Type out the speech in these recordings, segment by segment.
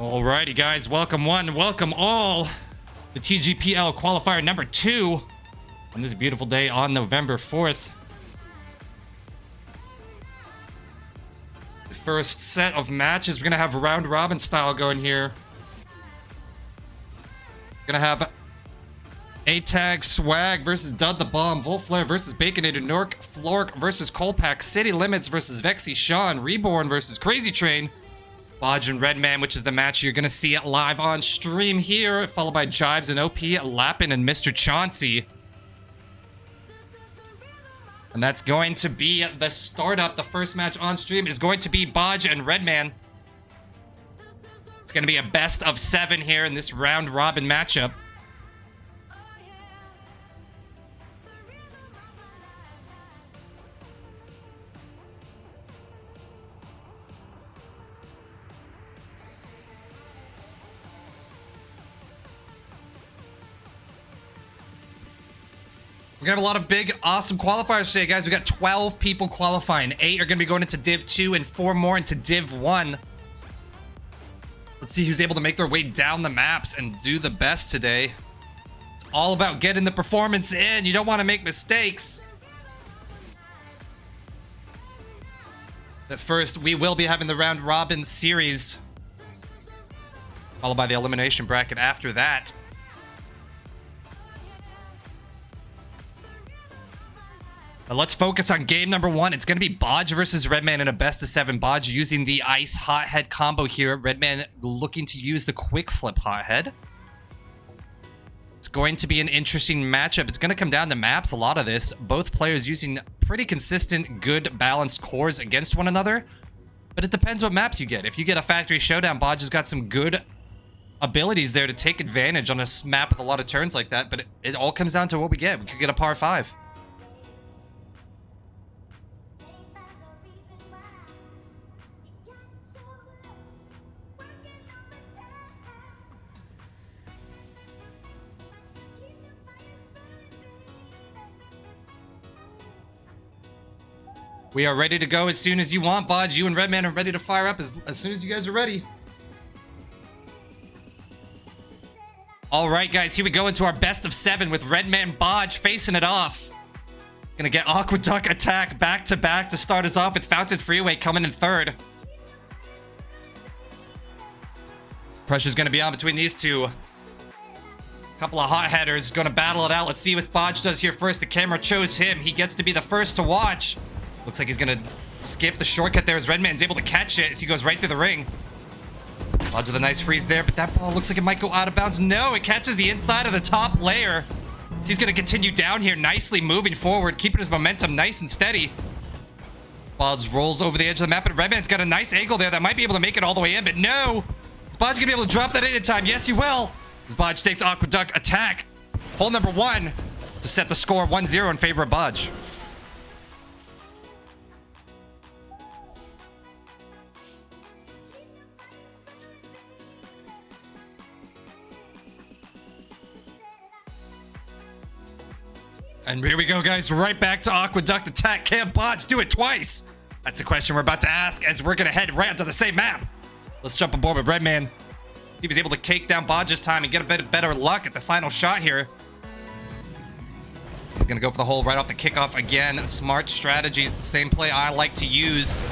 Alrighty, guys. Welcome one, welcome all. The TGPL Qualifier number 2 on this beautiful day on November 4th. The first set of matches, we're going to have round robin style going here. We're going to have A-Tag Swag versus Dud the Bomb, Volflare versus Baconator, Nork Flork versus Colpack, City Limits versus Vexy Sean, Reborn versus Crazy Train, Bodge and Redman, which is the match you're going to see it live on stream here, followed by Jives and OP, Lappin and Mr. Chauncey. And that's going to be the startup. The first match on stream is going to be Bodge and Redman. It's going to be a best of 7 here in this round robin matchup. We're gonna have a lot of big, awesome qualifiers today, guys. We got 12 people qualifying. 8 are gonna be going into Div 2 and 4 more into Div 1. Let's see who's able to make their way down the maps and do the best today. It's All about getting the performance in. You don't want to make mistakes. But first, we will be having the round robin series, followed by the elimination bracket after that. But let's focus on game number 1. It's going to be Bodge versus Redman in a best of 7. Bodge using the ice hothead combo here. Redman looking to use the quick flip hothead. It's going to be an interesting matchup. It's going to come down to maps, a lot of this. Both players using pretty consistent, good, balanced cores against one another. But it depends what maps you get. If you get a factory showdown, Bodge has got some good abilities there to take advantage on a map with a lot of turns like that. But it all comes down to what we get. We could get a par 5. We are ready to go as soon as you want, Bodge. You and Redman are ready to fire up as soon as you guys are ready. All right, guys, here we go into our best of 7 with Redman Bodge facing it off. Gonna get Aqueduct attack back to back to start us off with Fountain Freeway coming in 3rd. Pressure's gonna be on between these two. Couple of hot headers gonna battle it out. Let's see what Bodge does here first. The camera chose him. He gets to be the first to watch. Looks like he's gonna skip the shortcut there as Redman's able to catch it as he goes right through the ring. Bodge with a nice freeze there, but that ball looks like it might go out of bounds. No, it catches the inside of the top layer. So he's gonna continue down here, nicely moving forward, keeping his momentum nice and steady. Bodge rolls over the edge of the map, and Redman's got a nice angle there that might be able to make it all the way in, but no! Is Bodge gonna be able to drop that in time? Yes, he will! As Bodge takes Aqueduct attack. Hole number 1 to set the score 1-0 in favor of Bodge. And here we go, guys. Right back to Aqueduct attack. Can Bodge do it twice? That's the question we're about to ask as we're going to head right onto the same map. Let's jump aboard with Redman. He was able to cake down Bodge this time and get a bit better luck at the final shot here. He's going to go for the hole right off the kickoff again. Smart strategy. It's the same play I like to use.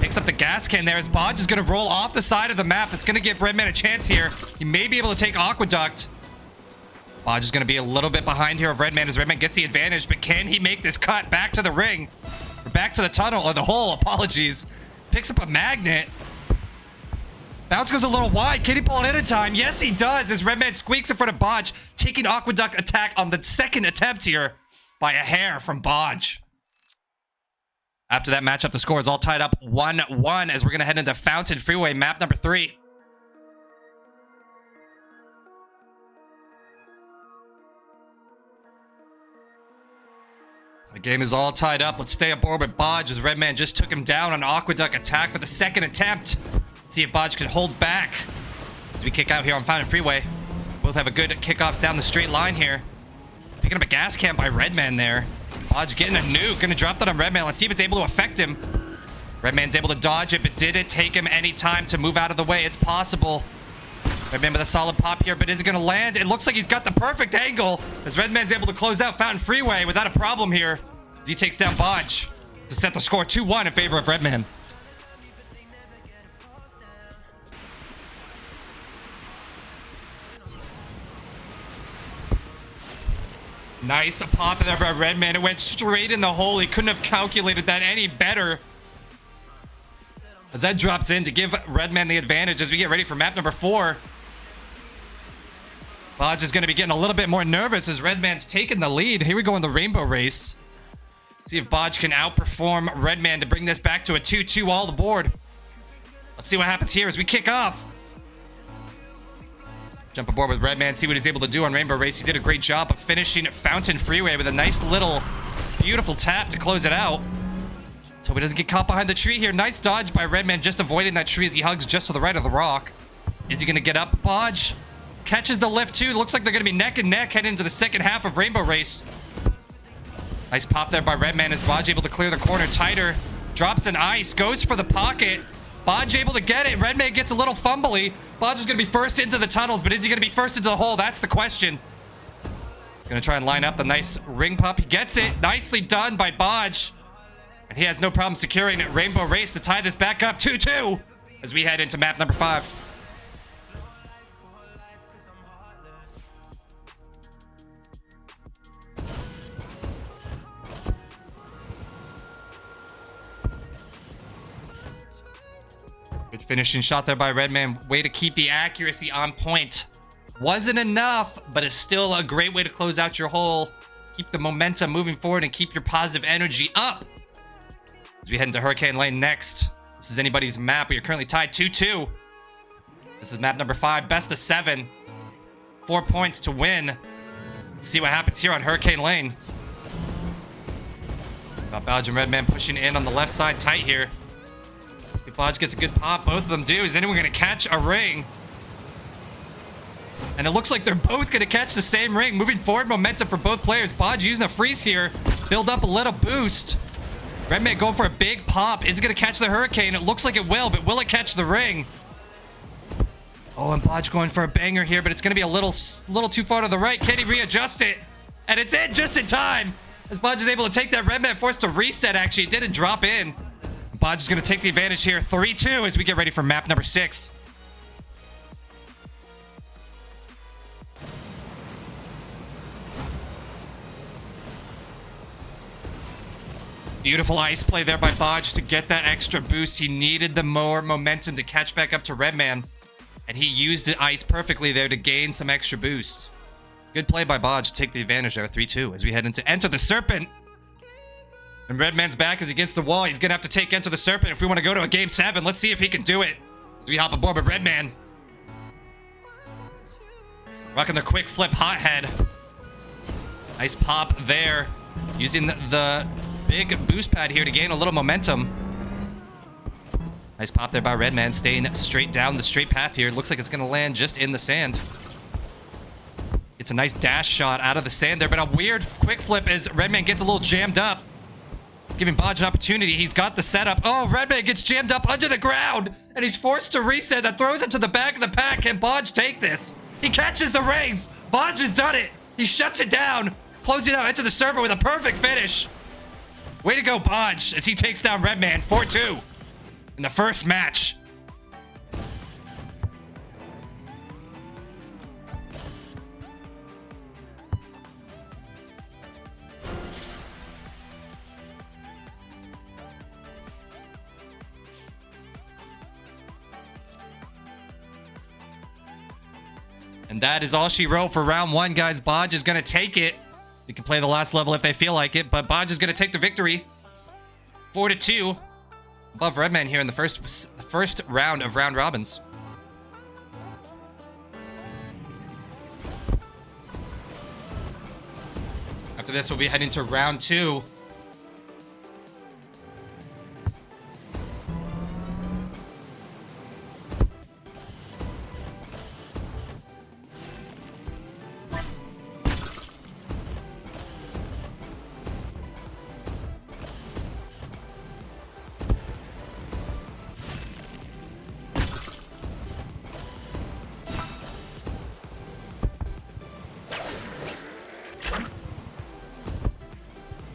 Picks up the gas can there as Bodge is going to roll off the side of the map. That's going to give Redman a chance here. He may be able to take Aqueduct. Bodge is going to be a little bit behind here of Redman as Redman gets the advantage, but can he make this cut back to the ring? Or back to the tunnel, or the hole, apologies. Picks up a magnet. Bounce goes a little wide. Can he pull it in time? Yes, he does, as Redman squeaks in front of Bodge, taking Aqueduct attack on the second attempt here by a hair from Bodge. After that matchup, the score is all tied up 1-1 as we're going to head into Fountain Freeway, map number 3. The game is all tied up. Let's stay aboard with Bodge as Redman just took him down on Aqueduct attack for the second attempt. Let's see if Bodge can hold back as we kick out here on Fountain Freeway. Both have a good kickoffs down the straight line here. Picking up a gas can by Redman there. Bodge getting a nuke. Gonna drop that on Redman. Let's see if it's able to affect him. Redman's able to dodge it, but did it take him any time to move out of the way? It's possible. Redman with a solid pop here, but is it going to land? It looks like he's got the perfect angle as Redman's able to close out Fountain Freeway without a problem here as he takes down Bodge to set the score 2-1 in favor of Redman. Nice pop there by Redman. It went straight in the hole. He couldn't have calculated that any better. As that drops in to give Redman the advantage as we get ready for map number 4. Bodge is going to be getting a little bit more nervous as Redman's taking the lead. Here we go in the rainbow race. Let's see if Bodge can outperform Redman to bring this back to a 2-2 all aboard. Let's see what happens here as we kick off. Jump aboard with Redman, see what he's able to do on Rainbow Race. He did a great job of finishing Fountain Freeway with a nice little beautiful tap to close it out. So he doesn't get caught behind the tree here. Nice dodge by Redman, just avoiding that tree as he hugs just to the right of the rock. Is he going to get up? Bodge catches the lift too. Looks like they're going to be neck and neck heading into the second half of Rainbow Race. Nice pop there by Redman as Bodge able to clear the corner tighter. Drops an ice, goes for the pocket. Bodge able to get it. Redman gets a little fumbly. Bodge is going to be first into the tunnels, but is he going to be first into the hole? That's the question. Gonna try and line up the nice ring pop. He gets it. Nicely done by Bodge. And he has no problem securing it. Rainbow Race to tie this back up 2-2 as we head into map number 5. Good finishing shot there by Redman. Way to keep the accuracy on point. Wasn't enough, but it's still a great way to close out your hole. Keep the momentum moving forward and keep your positive energy up. As we head into Hurricane Lane next. This is anybody's map. We are currently tied 2-2. This is map number 5, best of 7. 4 points to win. Let's see what happens here on Hurricane Lane. Got Belgian Redman pushing in on the left side tight here. If Bodge gets a good pop, both of them do. Is anyone going to catch a ring? And it looks like they're both going to catch the same ring. Moving forward momentum for both players. Bodge using a freeze here. Build up a little boost. Redman going for a big pop. Is it going to catch the Hurricane? It looks like it will, but will it catch the ring? Oh, and Bodge going for a banger here, but it's going to be a little too far to the right. Can he readjust it? And it's in just in time. As Bodge is able to take that, Redman forced to reset, actually. It didn't drop in. Bodge is going to take the advantage here. 3-2 as we get ready for map number 6. Beautiful ice play there by Bodge to get that extra boost. He needed the more momentum to catch back up to Redman. And he used the ice perfectly there to gain some extra boost. Good play by Bodge to take the advantage there. 3-2 as we head into Enter the Serpent. And Redman's back is against the wall. He's going to have to take Enter the Serpent if we want to go to a game 7. Let's see if he can do it. As we hop aboard with Redman. Rocking the quick flip hothead. Nice pop there. Using the big boost pad here to gain a little momentum. Nice pop there by Redman, staying straight down the straight path here. Looks like it's going to land just in the sand. It's a nice dash shot out of the sand there, but a weird quick flip as Redman gets a little jammed up. Giving Bodge an opportunity. He's got the setup. Oh, Redman gets jammed up under the ground, and he's forced to reset. That throws it to the back of the pack. Can Bodge take this? He catches the rings. Bodge has done it. He shuts it down, closing out into the server with a perfect finish. Way to go, Bodge, as he takes down Redman 4-2 in the first match. And that is all she wrote for round 1, guys. Bodge is going to take it. You can play the last level if they feel like it, but Bodge is going to take the victory. 4-2 above Redman here in the first round of round robins. After this, we'll be heading to round 2.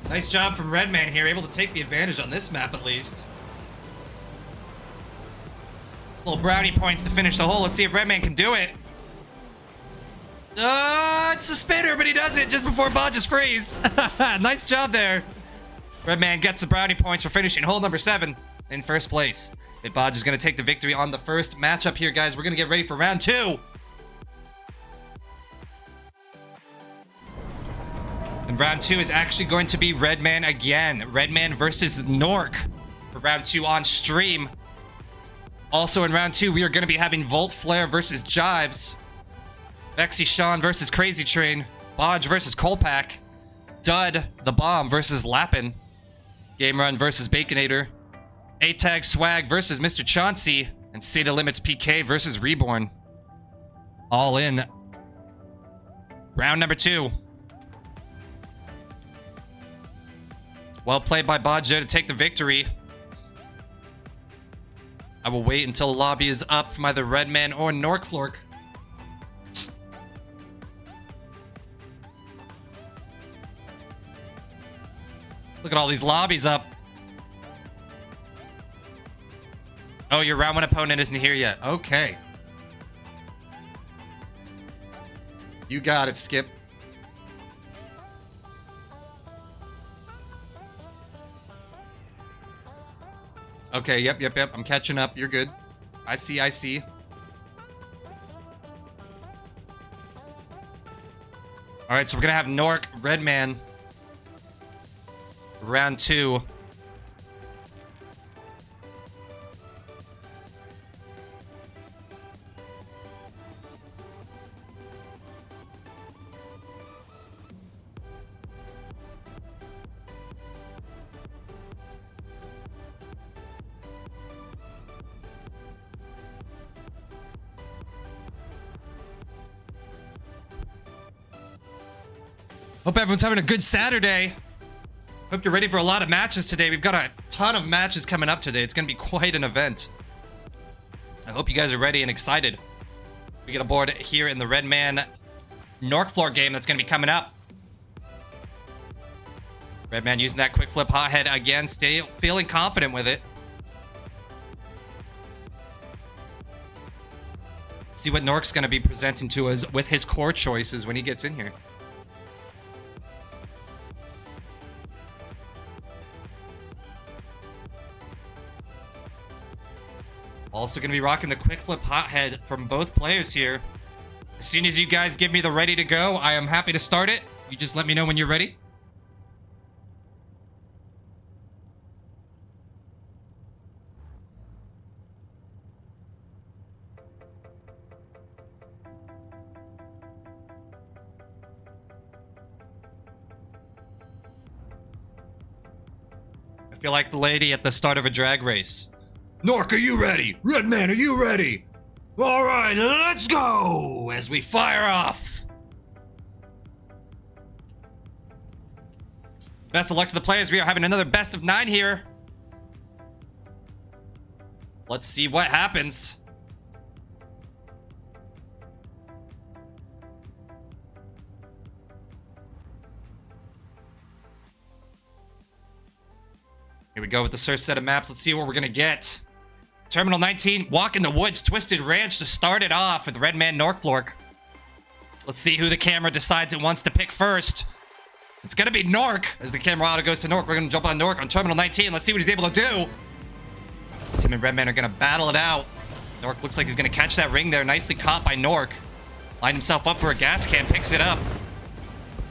Nice job from Redman here, able to take the advantage on this map at least. Little brownie points to finish the hole. Let's see if Redman can do it. It's a spinner, but he does it just before Bodge's freeze. Nice job there. Redman gets the brownie points for finishing hole number 7 in first place. And Bodge is going to take the victory on the first matchup here, guys. We're going to get ready for round 2. And round 2 is actually going to be Redman again. Redman versus Nork for round 2 on stream. Also in round 2, we are going to be having Volt Flare versus Jives. Vexy Sean versus Crazy Train. Bodge versus Colpack. Dud the Bomb versus Lappin. Game Run versus Baconator. A-Tag Swag versus Mr. Chauncey. And Seda Limits PK versus Reborn. All in round number 2. Well played by Bodge to take the victory. I will wait until the lobby is up from either Redman or Norkflork. Look at all these lobbies up. Oh, your round one opponent isn't here yet. Okay. You got it, Skip. Okay, yep. I'm catching up. You're good. I see. All right, so we're going to have Nork, Redman, round 2. Hope everyone's having a good Saturday. Hope you're ready for a lot of matches today. We've got a ton of matches coming up today. It's going to be quite an event. I hope you guys are ready and excited. We get aboard here in the Redman Nork floor game that's going to be coming up. Redman using that quick flip hothead again, still feeling confident with it. See what Nork's going to be presenting to us with his core choices when he gets in here. Also going to be rocking the quick flip hothead from both players here. As soon as you guys give me the ready to go, I am happy to start it. You just let me know when you're ready. I feel like the lady at the start of a drag race. Nork, are you ready? Redman, are you ready? All right, let's go as we fire off. Best of luck to the players. We are having another best of 9 here. Let's see what happens. Here we go with the first set of maps. Let's see what we're going to get. Terminal 19, Walk in the Woods, Twisted Ranch to start it off with Redman Norkflork. Let's see who the camera decides it wants to pick first. It's going to be Nork. As the camera auto goes to Nork, we're going to jump on Nork on Terminal 19. Let's see what he's able to do. Tim and Redman are going to battle it out. Nork looks like he's going to catch that ring there. Nicely caught by Nork. Lined himself up for a gas can, picks it up.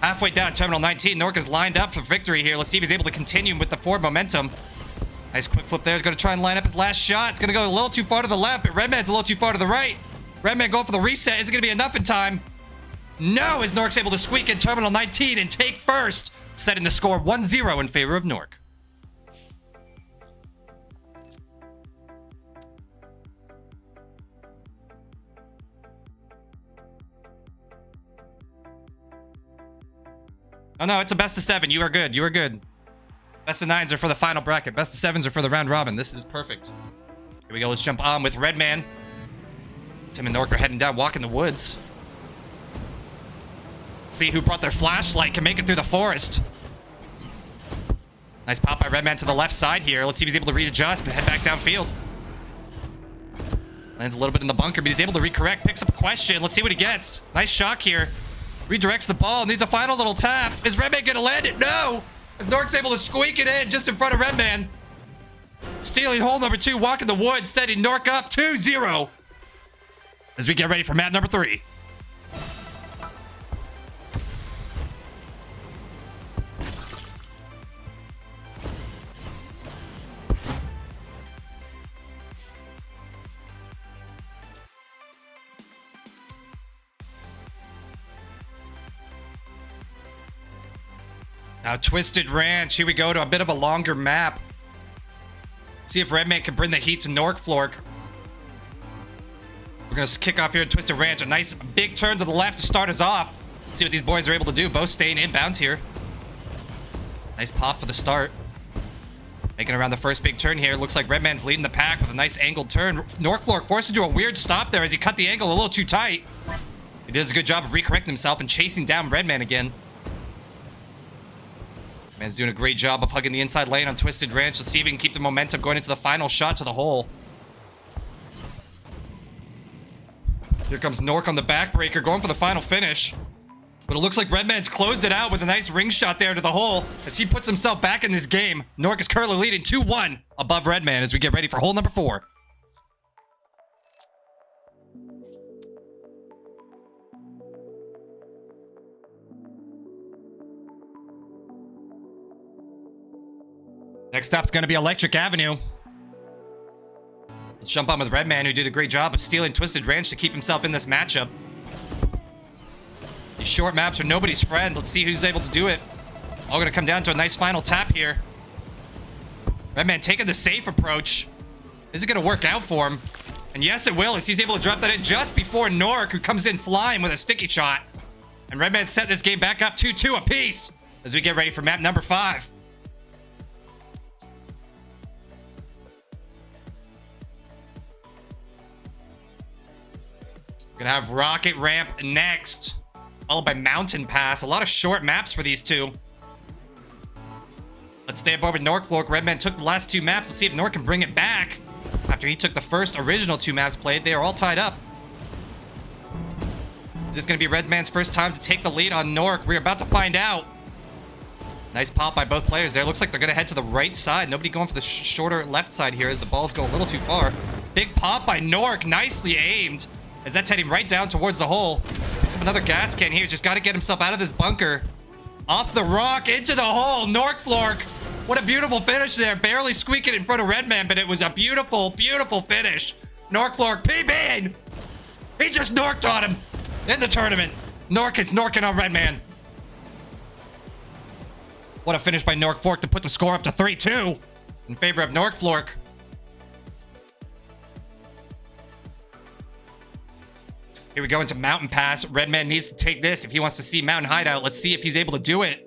Halfway down Terminal 19, Nork is lined up for victory here. Let's see if he's able to continue with the forward momentum. Nice quick flip there. He's going to try and line up his last shot. It's going to go a little too far to the left, but Redman's a little too far to the right. Redman going for the reset. Is it going to be enough in time? No, as Nork's able to squeak in Terminal 19 and take first, setting the score 1-0 in favor of Nork. Oh no, it's a best of 7. You are good. You are good. Best of 9s are for the final bracket. Best of 7s are for the round robin. This is perfect. Here we go. Let's jump on with Redman. Tim and Nork are heading down, walking the woods. Let's see who brought their flashlight, can make it through the forest. Nice pop by Redman to the left side here. Let's see if he's able to readjust and head back downfield. Lands a little bit in the bunker, but he's able to recorrect. Picks up a question. Let's see what he gets. Nice shock here. Redirects the ball. Needs a final little tap. Is Redman going to land it? No! As Nork's able to squeak it in just in front of Redman. Stealing hole number 2, walking the woods, setting Nork up 2-0. As we get ready for map number 3. Now, Twisted Ranch. Here we go to a bit of a longer map. See if Redman can bring the heat to Norkflork. We're going to kick off here at Twisted Ranch. A nice big turn to the left to start us off. Let's see what these boys are able to do. Both staying inbounds here. Nice pop for the start. Making around the first big turn here. Looks like Redman's leading the pack with a nice angled turn. Norkflork forced to do a weird stop there as he cut the angle a little too tight. He does a good job of recorrecting himself and chasing down Redman again. Man's doing a great job of hugging the inside lane on Twisted Ranch. Let's see if he can keep the momentum going into the final shot to the hole. Here comes Nork on the backbreaker, going for the final finish. But it looks like Redman's closed it out with a nice ring shot there to the hole as he puts himself back in this game. Nork is currently leading 2-1 above Redman as we get ready for hole number 4. Next up's going to be Electric Avenue. Let's jump on with Redman, who did a great job of stealing Twisted Ranch to keep himself in this matchup. These short maps are nobody's friend. Let's see who's able to do it. All going to come down to a nice final tap here. Redman taking the safe approach. Is it going to work out for him? And yes, it will, as he's able to drop that in just before Nork, who comes in flying with a sticky shot. And Redman set this game back up 2-2 apiece as we get ready for map number 5. Gonna have Rocket Ramp next, followed by Mountain Pass. A lot of short maps for these two. Let's stay aboard with Nork Flork. Redman took the last 2 maps. Let's see if Nork can bring it back. After he took the first original 2 maps played, they are all tied up. Is this gonna be Redman's first time to take the lead on Nork? We're about to find out. Nice pop by both players there. Looks like they're gonna head to the right side. Nobody going for the shorter left side here as the balls go a little too far. Big pop by Nork, nicely aimed. As that's heading right down towards the hole. Picks up another gas can here. Just got to get himself out of this bunker. Off the rock, into the hole. Nork Flork. What a beautiful finish there. Barely squeaking in front of Redman, but it was a beautiful, beautiful finish. Nork Flork PB'd. He just norked on him in the tournament. Nork is norking on Redman. What a finish by Nork Flork to put the score up to 3-2 in favor of Nork Flork. Here we go into Mountain Pass. Redman needs to take this if he wants to see Mountain Hideout. Let's see if he's able to do it.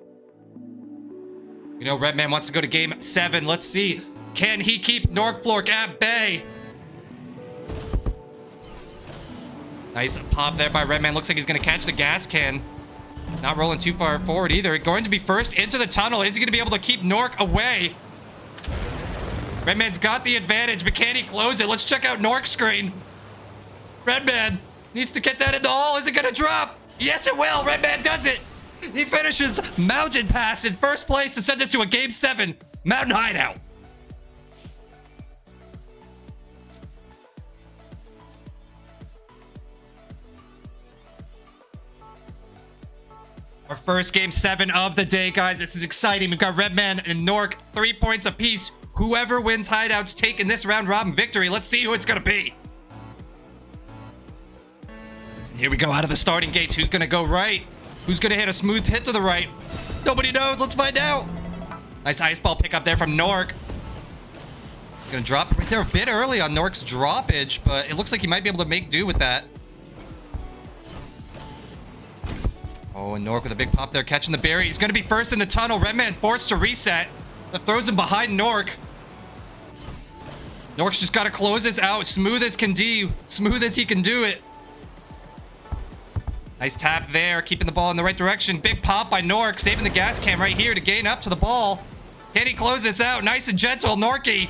You know, Redman wants to go to game 7. Let's see. Can he keep Nork Flork at bay? Nice pop there by Redman. Looks like he's going to catch the gas can. Not rolling too far forward either. Going to be first into the tunnel. Is he going to be able to keep Nork away? Redman's got the advantage, but can he close it? Let's check out Nork's screen. Redman needs to get that in the hole. Is it going to drop? Yes, it will. Redman does it. He finishes Mountain Pass in first place to send this to a Game 7 Mountain Hideout. Our first Game 7 of the day, guys. This is exciting. We've got Redman and Nork, 3 points apiece. Whoever wins Hideouts taking this round robin victory. Let's see who it's going to be. Here we go out of the starting gates. Who's going to go right? Who's going to hit a smooth hit to the right? Nobody knows. Let's find out. Nice ice ball pickup there from Nork. Going to drop right there a bit early on Nork's droppage, but it looks like he might be able to make do with that. Oh, and Nork with a big pop there, catching the berry. He's going to be first in the tunnel. Redman forced to reset. That throws him behind Nork. Nork's just got to close this out. Smooth as can do. Smooth as he can do it. Nice tap there, keeping the ball in the right direction. Big pop by Nork, saving the gas can right here to gain up to the ball. Can he close this out? Nice and gentle, Norky.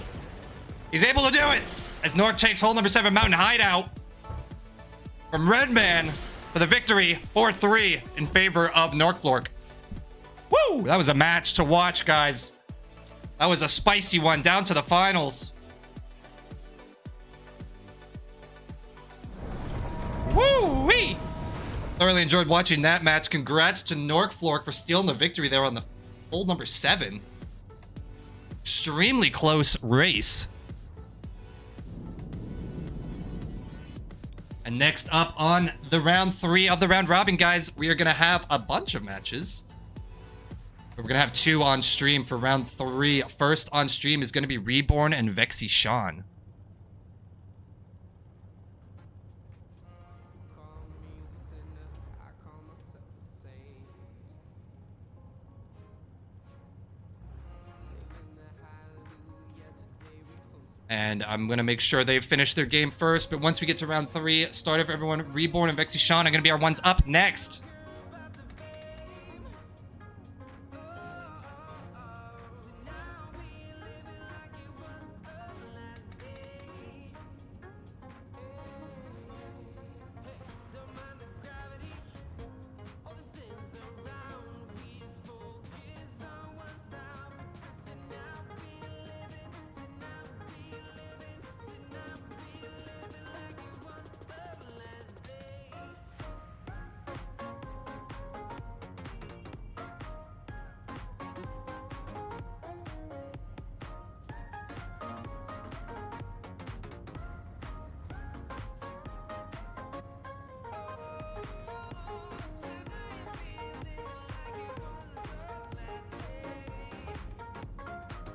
He's able to do it. As Nork takes hole number 7 Mountain Hideout from Redman for the victory, 4-3 in favor of Nork Flork. Woo! That was a match to watch, guys. That was a spicy one, down to the finals. Woo-wee! Thoroughly enjoyed watching that match. Congrats to Nork Flork for stealing the victory there on the hole number 7. Extremely close race. And next up on the round 3 of the round robin, guys, we are going to have a bunch of matches. We're going to have 2 on stream for round 3. First on stream is going to be Reborn and Vexy Sean. And I'm going to make sure they finish their game first. But once we get to round 3, start of everyone, Reborn and Vexy Sean are going to be our ones up next.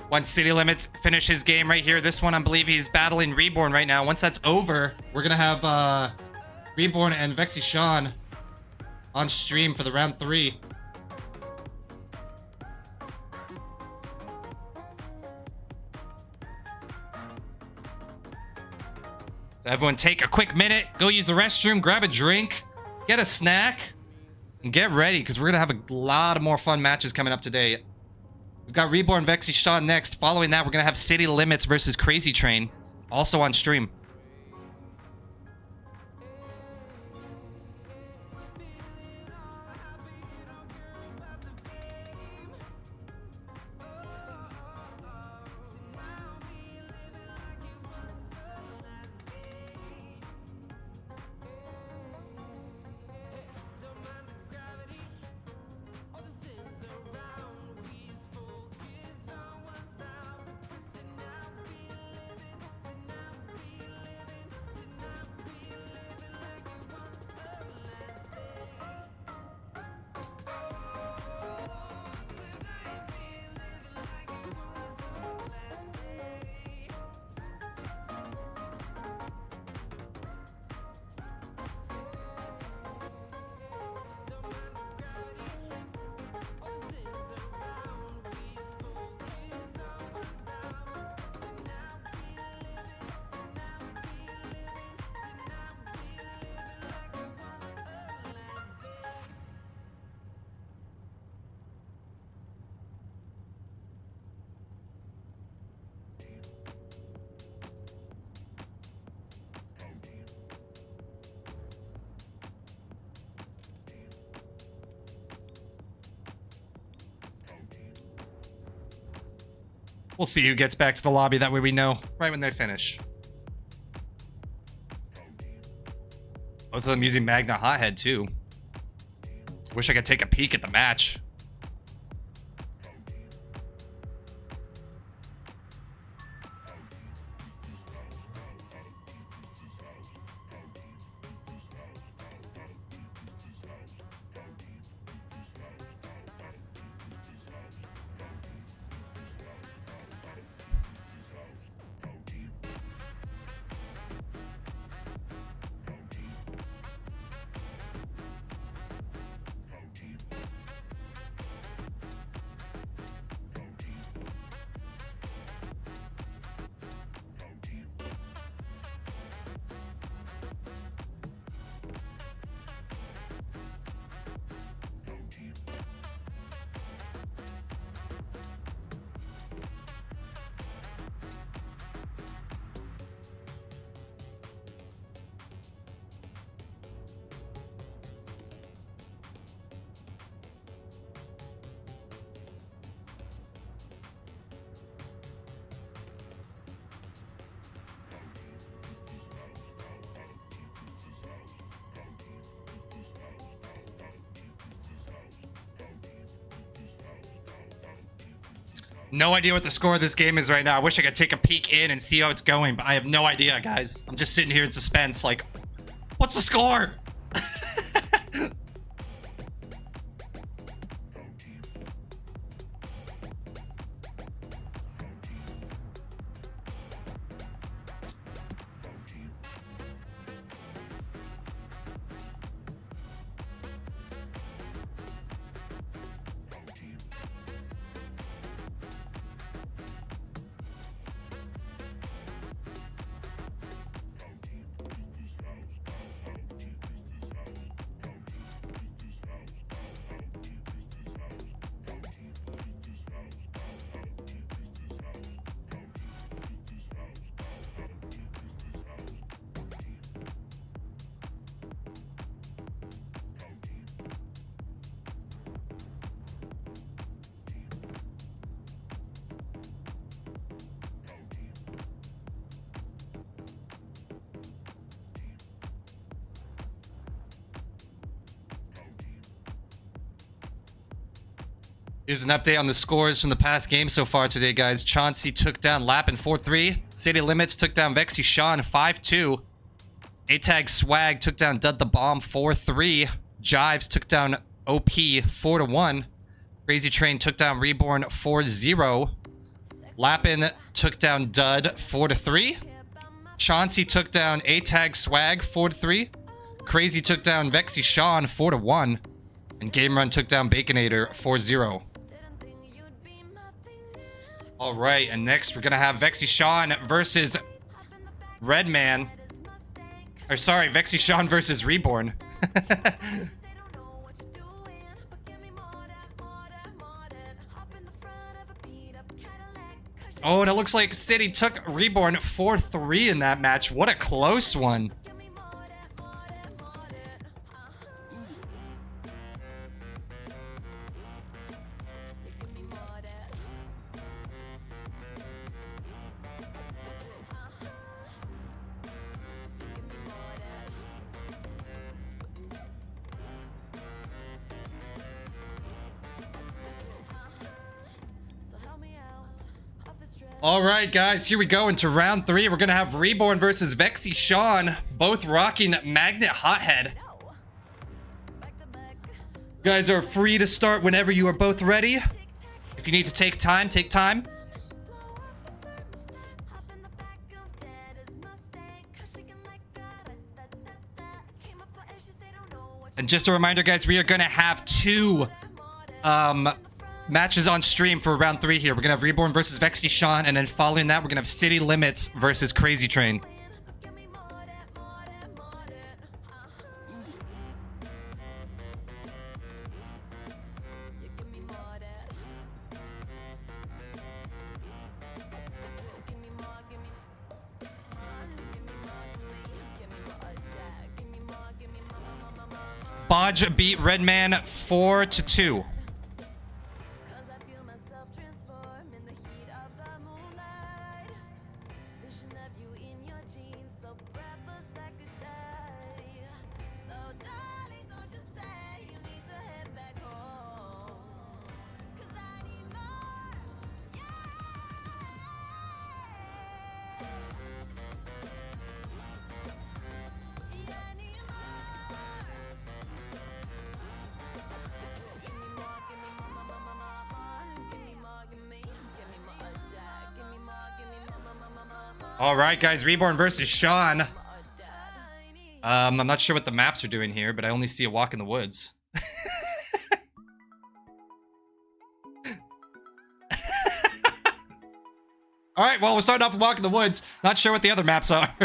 Once City Limits finish his game right here, this one I believe he's battling Reborn right now. Once that's over, we're gonna have Reborn and Vexy Sean on stream for the round 3. So everyone take a quick minute, go use the restroom, grab a drink, get a snack, and get ready because we're gonna have a lot of more fun matches coming up today. We've got Reborn Vexy Sean next. Following that, we're gonna have City Limits versus Crazy Train, also on stream. We'll see who gets back to the lobby. That way we know right when they finish. Both of them using Magna Hothead too. Wish I could take a peek at the match. No idea what the score of this game is right now. I wish I could take a peek in and see how it's going, but I have no idea, guys. I'm just sitting here in suspense, like, what's the score? Here's an update on the scores from the past game so far today, guys. Chauncey took down Lappin 4-3. City Limits took down Vexy Sean 5-2. A-Tag Swag took down Dud the Bomb 4-3. Jives took down OP 4-1. Crazy Train took down Reborn 4-0. Lappin took down Dud 4-3. Chauncey took down A-Tag Swag 4-3. Crazy took down Vexy Sean 4-1. And Game Run took down Baconator 4-0. Alright, and next we're gonna have Vexy Sean versus Redman. Or sorry, Vexy Sean versus Reborn. Oh, and it looks like City took Reborn 4-3 in that match. What a close one. All right, guys, here we go into round 3. We're going to have Reborn versus Vexy Sean, both rocking Magnet Hothead. You guys are free to start whenever you are both ready. If you need to take time, take time. And just a reminder, guys, we are going to have 2 matches on stream for round 3 here. We're gonna have Reborn versus Vexy Sean, and then following that, we're gonna have City Limits versus Crazy Train. Bodge beat Redman 4-2. All right, guys, Reborn versus Sean. I'm not sure what the maps are doing here, but I only see a walk in the woods. All right, well, we're starting off with Walk in the Woods. Not sure what the other maps are.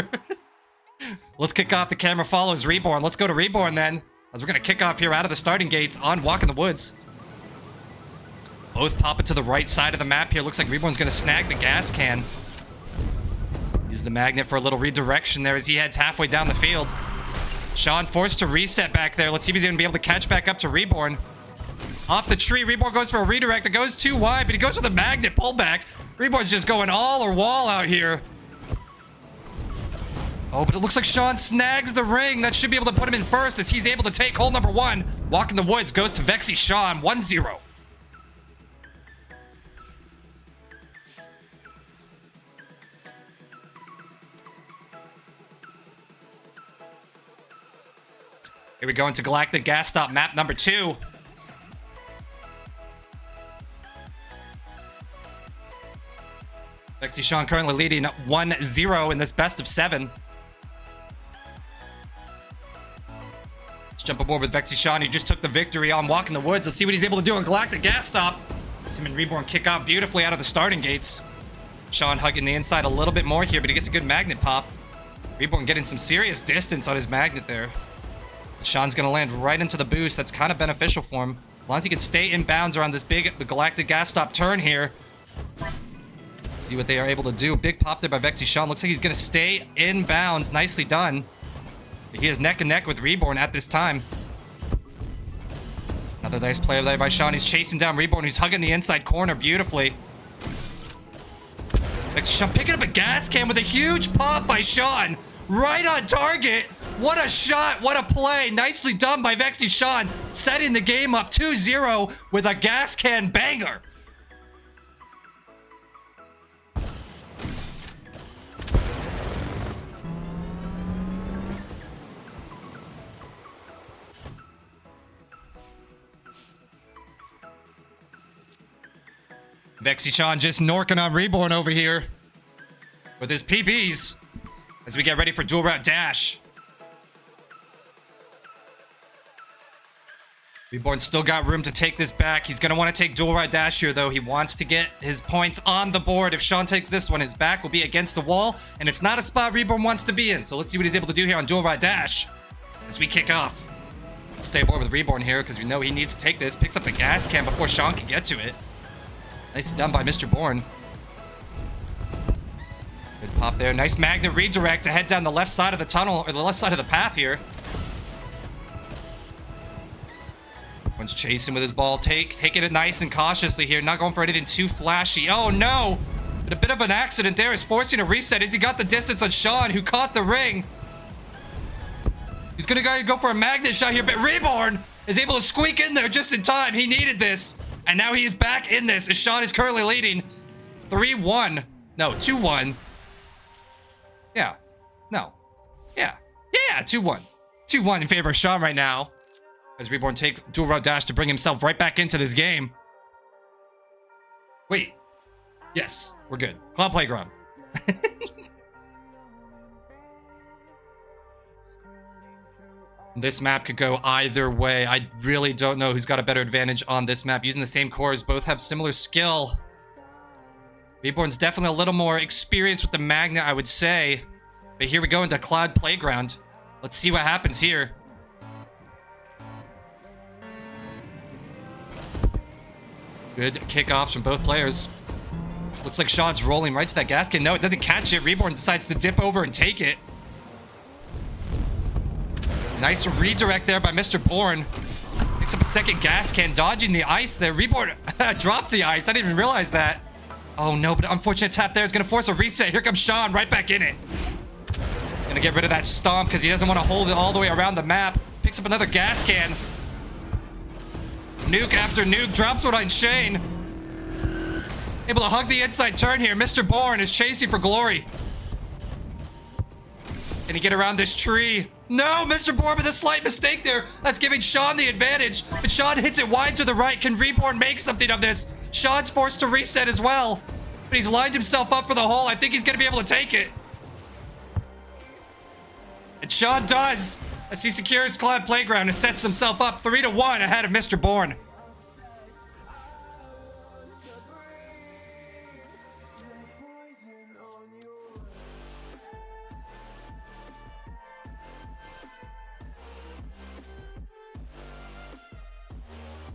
Let's kick off. The camera follows Reborn. Let's go to Reborn then, as we're going to kick off here out of the starting gates on Walk in the Woods. Both pop it to the right side of the map here. Looks like Reborn's going to snag the gas can. Use the magnet for a little redirection there as he heads halfway down the field. Sean forced to reset back there. Let's see if he's going to be able to catch back up to Reborn. Off the tree, Reborn goes for a redirect. It goes too wide, but he goes with a magnet pullback. Reborn's just going all or wall out here. Oh, but it looks like Sean snags the ring. That should be able to put him in first as he's able to take hole number 1. Walk in the Woods goes to Vexy Sean, 1-0. Here we go into Galactic Gas Stop map number 2. Vexy Sean currently leading 1-0 in this best of 7. Let's jump aboard with Vexy Sean. He just took the victory on Walk in the Woods. Let's see what he's able to do on Galactic Gas Stop. Let's him and Reborn kick out beautifully out of the starting gates. Sean hugging the inside a little bit more here, but he gets a good magnet pop. Reborn getting some serious distance on his magnet there. Sean's going to land right into the boost. That's kind of beneficial for him. As long as he can stay in bounds around this big Galactic Gas Stop turn here. Let's see what they are able to do. Big pop there by Vexy Sean. Looks like he's going to stay in bounds. Nicely done. He is neck and neck with Reborn at this time. Another nice play there by Sean. He's chasing down Reborn, who's hugging the inside corner beautifully. Vexy Sean picking up a gas can with a huge pop by Sean. Right on target. What a shot. What a play. Nicely done by Vexy Sean. Setting the game up 2-0 with a gas can banger. Vexy Sean just norking on Reborn over here with his PBs as we get ready for dual route dash. Reborn still got room to take this back. He's going to want to take dual route dash here, though. He wants to get his points on the board. If Sean takes this one, his back will be against the wall, and it's not a spot Reborn wants to be in. So let's see what he's able to do here on dual route dash as we kick off. We'll stay aboard with Reborn here because we know he needs to take this. Picks up the gas can before Sean can get to it. Nicely done by Mr. Bourne. Good pop there. Nice magnet redirect to head down the left side of the tunnel, or the left side of the path here. One's chasing with his ball. Taking it nice and cautiously here. Not going for anything too flashy. Oh, no. But a bit of an accident there is forcing a reset as he got the distance on Sean, who caught the ring. He's going to go for a magnet shot here, but Reborn is able to squeak in there just in time. He needed this. And now he is back in this as Sean is currently leading 3-1. No, 2-1. Yeah. No. Yeah. Yeah, 2-1. 2-1 in favor of Sean right now. As Reborn takes dual route dash to bring himself right back into this game. Wait. Yes, we're good. Cloud Playground. This map could go either way. I really don't know who's got a better advantage on this map. Using the same cores, both have similar skill. Reborn's definitely a little more experienced with the magnet, I would say. But here we go into Cloud Playground. Let's see what happens here. Good kickoffs from both players. Looks like Sean's rolling right to that gas can. No, it doesn't catch it. Reborn decides to dip over and take it. Nice redirect there by Mr. Bourne. Picks up a second gas can, dodging the ice there. Reborn dropped the ice. I didn't even realize that. Oh no, but unfortunate tap there is going to force a reset. Here comes Sean right back in it. Going to get rid of that stomp because he doesn't want to hold it all the way around the map. Picks up another gas can. Nuke after nuke, drops one on Shane. Able to hug the inside turn here. Mr. Bourne is chasing for glory. Can he get around this tree? No, Mr. Bourne with a slight mistake there. That's giving Sean the advantage. But Sean hits it wide to the right. Can Reborn make something of this? Sean's forced to reset as well. But he's lined himself up for the hole. I think he's going to be able to take it. And Sean does. As he secures Cloud Playground and sets himself up 3-1 ahead of Mr. Bourne.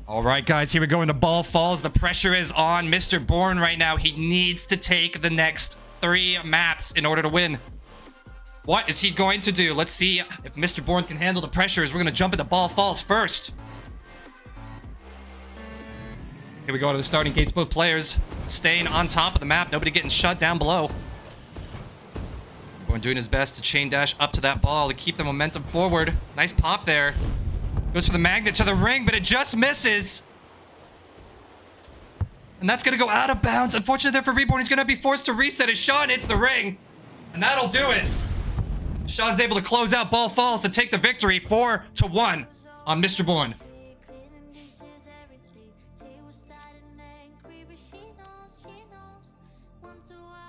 All right, guys, here we go into Ball Falls. The pressure is on Mr. Bourne right now. He needs to take the next 3 maps in order to win. What is he going to do? Let's see if Mr. Bourne can handle the pressures. We're going to jump into Ball Falls first. Here we go to the starting gates. Both players staying on top of the map. Nobody getting shut down below. Bourne doing his best to chain dash up to that ball to keep the momentum forward. Nice pop there. Goes for the magnet to the ring, but it just misses. And that's going to go out of bounds. Unfortunately there for Reborn, he's going to be forced to reset as Sean hits the ring. And that'll do it. Sean's able to close out Ball Falls to take the victory 4-1 on Mr. Bourne.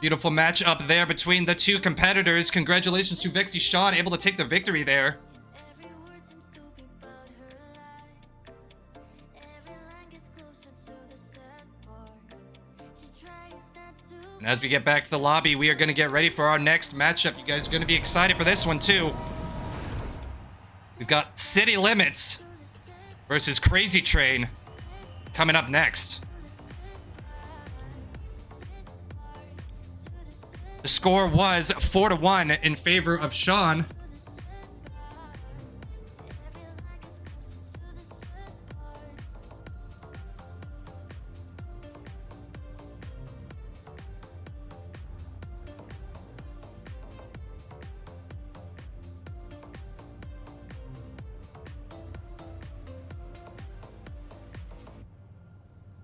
Beautiful match up there between the two competitors. Congratulations to Vexy Sean, able to take the victory there. And as we get back to the lobby, we are going to get ready for our next matchup. You guys are going to be excited for this one, too. We've got City Limits versus Crazy Train coming up next. The score was 4-1 in favor of Sean.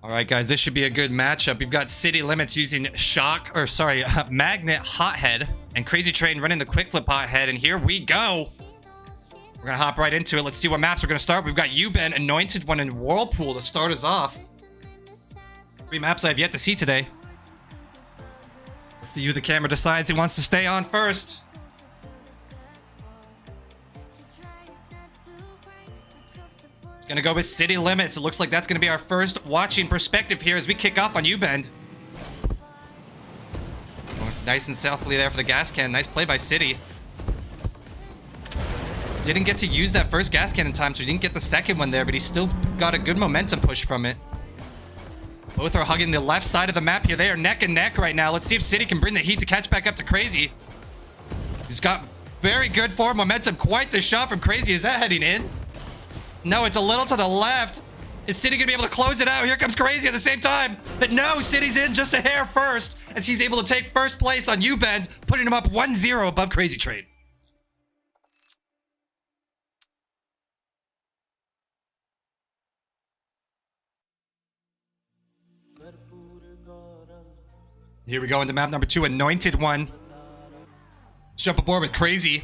All right, guys, this should be a good matchup. We've got City Limits using Magnet Hothead and Crazy Train running the Quick Flip Hothead. And here we go. We're going to hop right into it. Let's see what maps we're going to start. We've got Yuben, Anointed One, and Whirlpool to start us off. 3 maps I have yet to see today. Let's see who the camera decides he wants to stay on first. It's gonna go with City Limits. It looks like that's gonna be our first watching perspective here as we kick off on U-Bend. Nice and stealthily there for the gas can. Nice play by City. Didn't get to use that first gas can in time, so he didn't get the second one there, but he still got a good momentum push from it. Both are hugging the left side of the map here. They are neck and neck right now. Let's see if City can bring the heat to catch back up to Crazy. He's got very good forward momentum. Quite the shot from Crazy. Is that heading in? No, it's a little to the left. Is City gonna be able to close it out? Here comes Crazy at the same time. But no, City's in just a hair first as he's able to take first place on U-Bend, putting him up 1-0 above Crazy Train. Here we go into map number 2, Anointed One. Let's jump aboard with Crazy,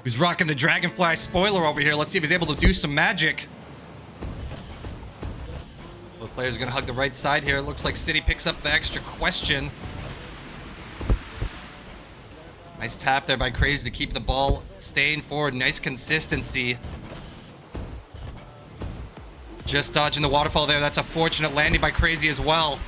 who's rocking the Dragonfly spoiler over here. Let's see if he's able to do some magic. Both players are going to hug the right side here. It looks like City picks up the extra question. Nice tap there by Crazy to keep the ball staying forward. Nice consistency. Just dodging the waterfall there. That's a fortunate landing by Crazy as well.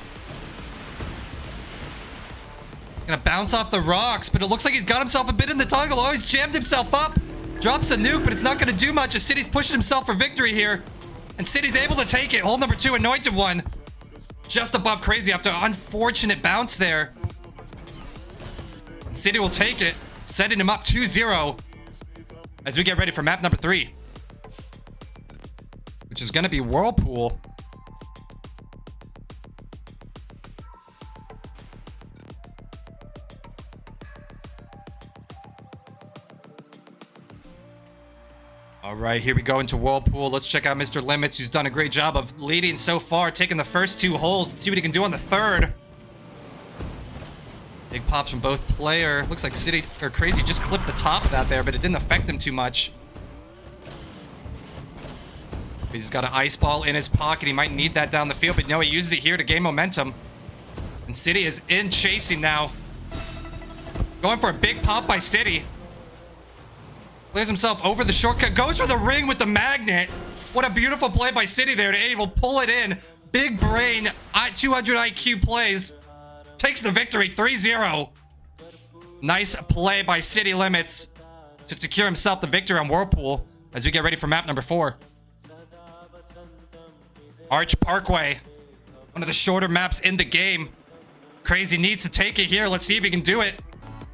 Gonna bounce off the rocks, but it looks like he's got himself a bit in the toggle. Oh, he's jammed himself up. Drops a nuke, but it's not gonna do much as City's pushing himself for victory here. And City's able to take it. Hole number 2, Anointed One. Just above Crazy after an unfortunate bounce there. City will take it, setting him up 2-0 as we get ready for map number 3, which is gonna be Whirlpool. All right, here we go into Whirlpool. Let's check out Mr. Limits, who's done a great job of leading so far, taking the first 2 holes. Let's see what he can do on the third. Big pops from both player. Looks like City or Crazy just clipped the top of that there, but it didn't affect him too much. He's got an ice ball in his pocket. He might need that down the field, but no, he uses it here to gain momentum. And City is in chasing now. Going for a big pop by City. Clears himself over the shortcut. Goes for the ring with the magnet. What a beautiful play by City there to able to pull it in. Big brain, 200 IQ plays. Takes the victory, 3-0. Nice play by City Limits to secure himself the victory on Whirlpool as we get ready for map number 4. Arch Parkway. One of the shorter maps in the game. Crazy needs to take it here. Let's see if he can do it.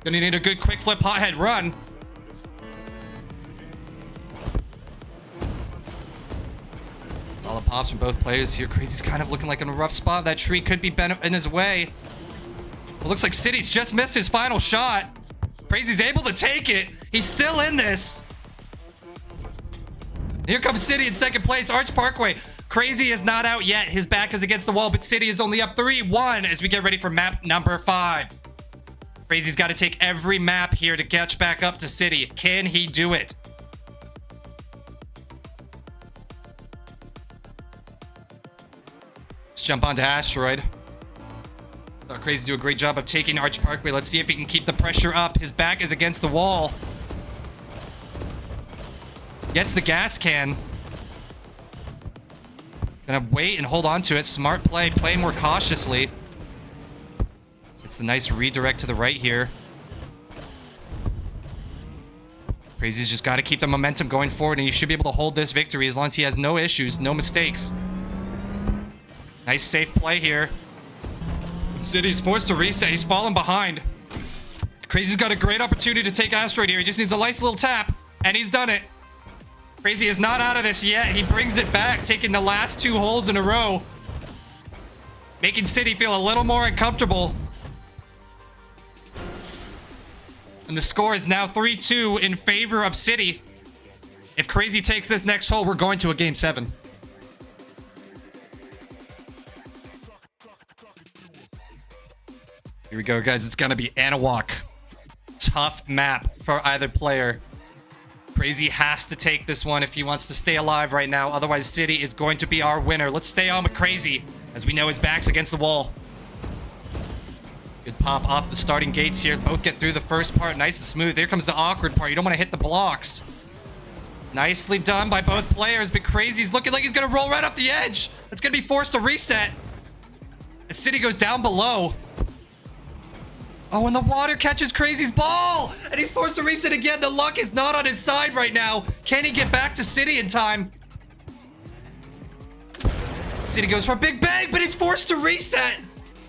Gonna need a good quick flip hothead run. Solid pops from both players here. Crazy's kind of looking like in a rough spot. That tree could be bent in his way. It looks like City's just missed his final shot. Crazy's able to take it. He's still in this. Here comes City in second place. Arch Parkway. Crazy is not out yet. His back is against the wall, but City is only up 3-1 as we get ready for map number 5. Crazy's got to take every map here to catch back up to City. Can he do it? Let's jump onto Asteroid. Thought Crazy do a great job of taking Arch Parkway. Let's see if he can keep the pressure up. His back is against the wall. Gets the gas can. Gonna wait and hold on to it. Smart play. Play more cautiously. It's the nice redirect to the right here. Crazy's just got to keep the momentum going forward, and he should be able to hold this victory as long as he has no issues, no mistakes. Nice safe play here. City's forced to reset. He's fallen behind. Crazy's got a great opportunity to take Asteroid here. He just needs a nice little tap, and he's done it. Crazy is not out of this yet. He brings it back, taking the last 2 holes in a row, making City feel a little more uncomfortable. And the score is now 3-2 in favor of City. If Crazy takes this next hole, we're going to a game 7. Here we go, guys. It's going to be Anahuac. Tough map for either player. Crazy has to take this one if he wants to stay alive right now. Otherwise, City is going to be our winner. Let's stay on with Crazy As we know, his back's against the wall. Good pop off the starting gates here. Both get through the first part nice and smooth. Here comes the awkward part. You don't want to hit the blocks. Nicely done by both players, but Crazy's looking like he's going to roll right off the edge. It's going to be forced to reset. The City goes down below. Oh, and the water catches Crazy's ball. And he's forced to reset again. The luck is not on his side right now. Can he get back to City in time? City goes for a big bang, but he's forced to reset.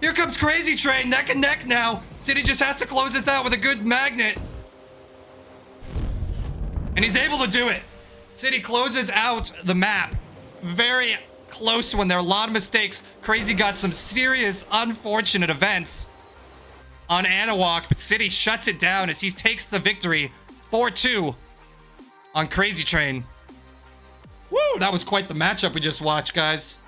Here comes Crazy Train, neck and neck now. City just has to close this out with a good magnet. And he's able to do it. City closes out the map. Very close when there are a lot of mistakes. Crazy got some serious unfortunate events on Anawak, but City shuts it down as he takes the victory 4-2 on Crazy Train. Woo, that was quite the matchup we just watched, guys.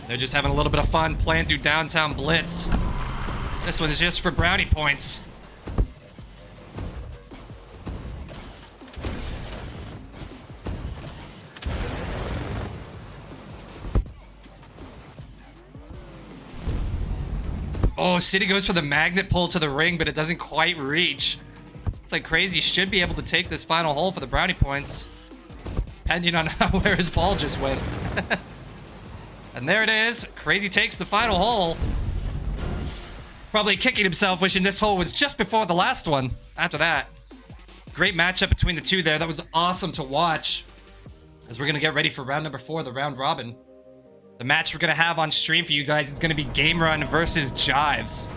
They're just having a little bit of fun playing through Downtown Blitz. This one is just for brownie points. Oh, City goes for the magnet pull to the ring, but it doesn't quite reach. It's like Crazy should be able to take this final hole for the brownie points, depending on where his ball just went. And there it is. Crazy takes the final hole. Probably kicking himself, wishing this hole was just before the last one. After that, great matchup between the two there. That was awesome to watch. As we're going to get ready for round number 4, the round robin. The match we're going to have on stream for you guys is going to be Game Run versus Jives.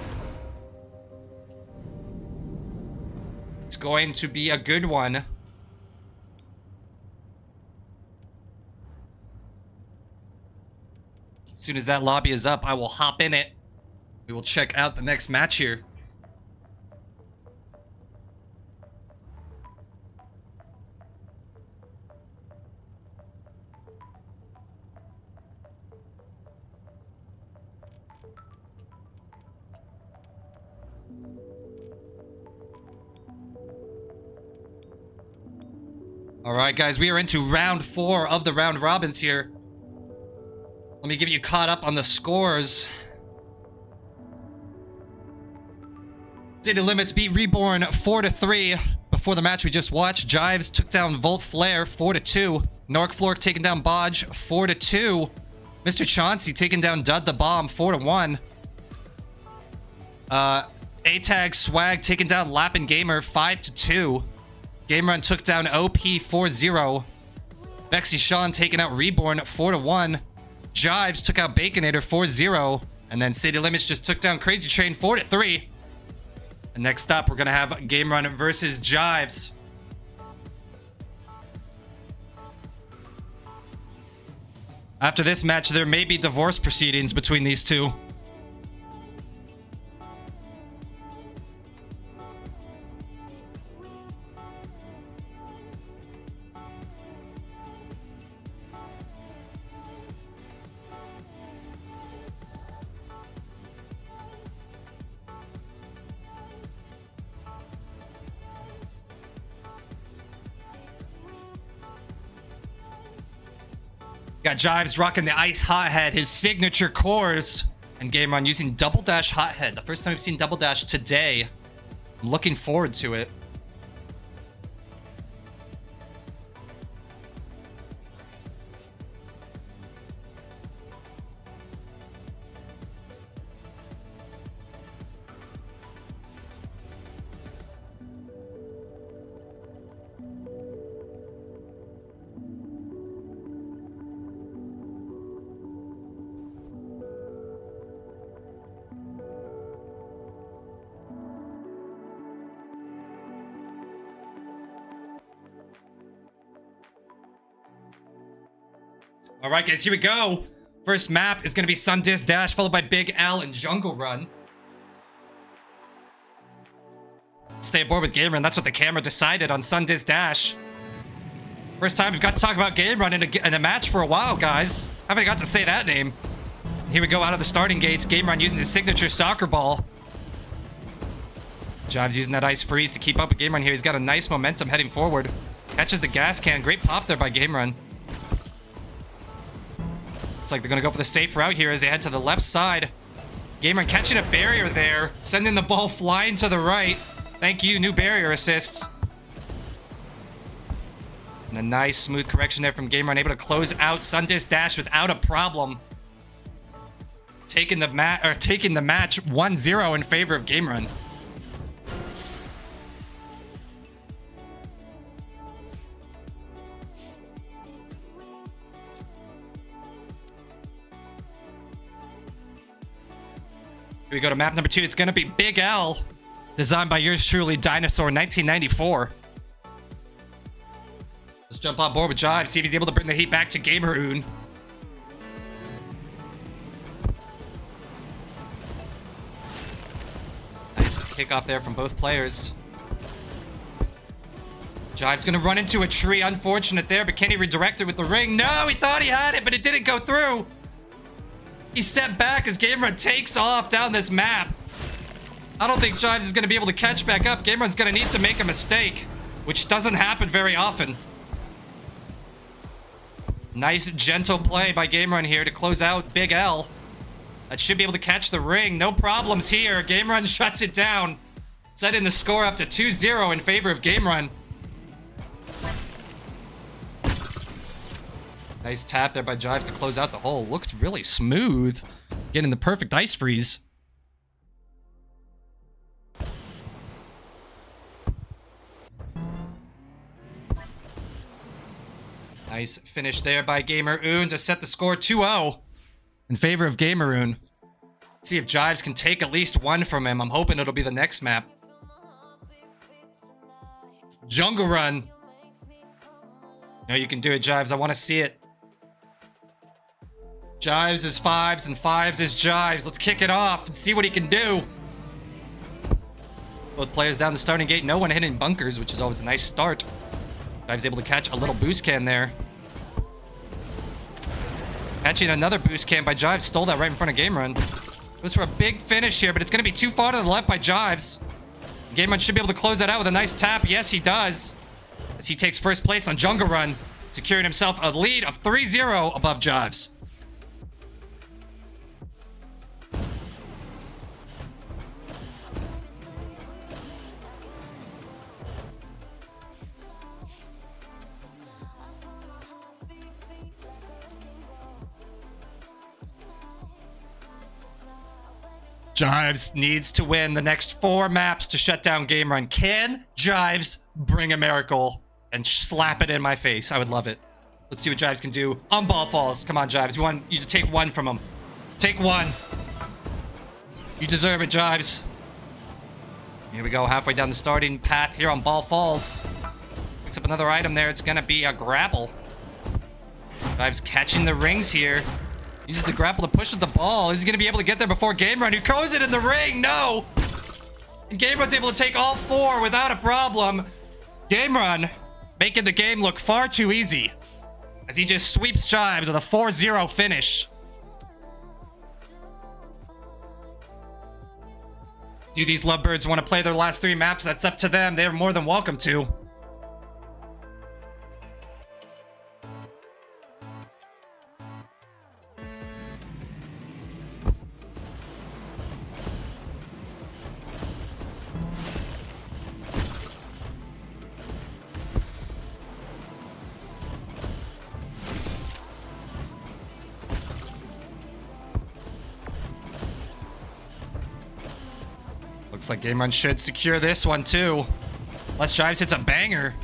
It's going to be a good one. As soon as that lobby is up, I will hop in it. We will check out the next match here. All right, guys, we are into round 4 of the round robins here. Let me give you caught up on the scores. City Limits beat Reborn 4-3 before the match we just watched. Jives took down Volt Flare 4-2. Nork Flork taking down Bodge 4-2. Mr. Chauncey taking down Dud the Bomb 4-1. A-Tag Swag taking down Lappin Gamer 5-2. Game Run took down OP 4-0. Vexy Sean taking out Reborn 4-1. Jives took out Baconator 4-0. And then City Limits just took down Crazy Train 4-3. And next up, we're going to have Game Run versus Jives. After this match, there may be divorce proceedings between these two. Got Jives rocking the Ice Hothead, his signature cores. And Game Run using Double Dash Hothead. The first time we've seen Double Dash today. I'm looking forward to it. All right, guys, here we go. First map is going to be Sundisk Dash, followed by Big L and Jungle Run. Stay aboard with Game Run. That's what the camera decided on Sundisk Dash. First time we've got to talk about game run in a match for a while, guys. Haven't got to say that name. Here we go out of the starting gates. Game run using his signature soccer ball. Jives using that ice freeze to keep up with game run here. He's got a nice momentum heading forward. Catches the gas can. Great pop there by game run. Looks like they're going to go for the safe route here as they head to the left side. Game run catching a barrier there. Sending the ball flying to the right. Thank you, new barrier assists. And a nice smooth correction there from Game Run, able to close out Sunday's dash without a problem. Taking the match 1-0 in favor of Game Run. Here we go to map number 2. It's going to be Big L, designed by yours truly, Dinosaur 1994. Let's jump on board with Jive, see if he's able to bring the heat back to Gamer-oon. Nice kickoff there from both players. Jive's gonna run into a tree. Unfortunate there, but can he redirect it with the ring? No, he thought he had it, but it didn't go through. He stepped back as Game Run takes off down this map. I don't think Jives is gonna be able to catch back up. Game Run's gonna need to make a mistake, which doesn't happen very often. Nice, gentle play by Game Run here to close out Big L. That should be able to catch the ring. No problems here. Game Run shuts it down. Setting the score up to 2-0 in favor of Game Run. Nice tap there by Jive to close out the hole. Looked really smooth. Getting the perfect ice freeze. Nice finish there by Gamer-oon to set the score 2-0 in favor of Gamer-oon. See if Jives can take at least one from him. I'm hoping it'll be the next map. Jungle Run. No, you can do it, Jives. I want to see it. Jives is fives and fives is Jives. Let's kick it off and see what he can do. Both players down the starting gate. No one hitting bunkers, which is always a nice start. Jives able to catch a little boost can there. Catching another boost can by Jives. Stole that right in front of Game Run. Goes for a big finish here, but it's going to be too far to the left by Jives. Game Run should be able to close that out with a nice tap. Yes, he does. As he takes first place on Jungle Run, securing himself a lead of 3-0 above Jives. Jives needs to win the next 4 maps to shut down Game Run. Can Jives bring a miracle and slap it in my face? I would love it. Let's see what Jives can do on ball falls. Come on, Jives. We want you to take one from him. Take one. You deserve it, Jives. Here we go, halfway down the starting path here on ball falls. Picks up another item there. It's going to be a grapple. Jives catching the rings here. Uses the grapple to push with the ball. Is he going to be able to get there before Game Run, who throws it in the ring? No! And Game Run's able to take all 4 without a problem. Game Run making the game look far too easy as he just sweeps Jives with a 4-0 finish. Do these lovebirds want to play their last 3 maps? That's up to them. They're more than welcome to. Looks like Game Run should secure this one too. Unless Jives hits a banger.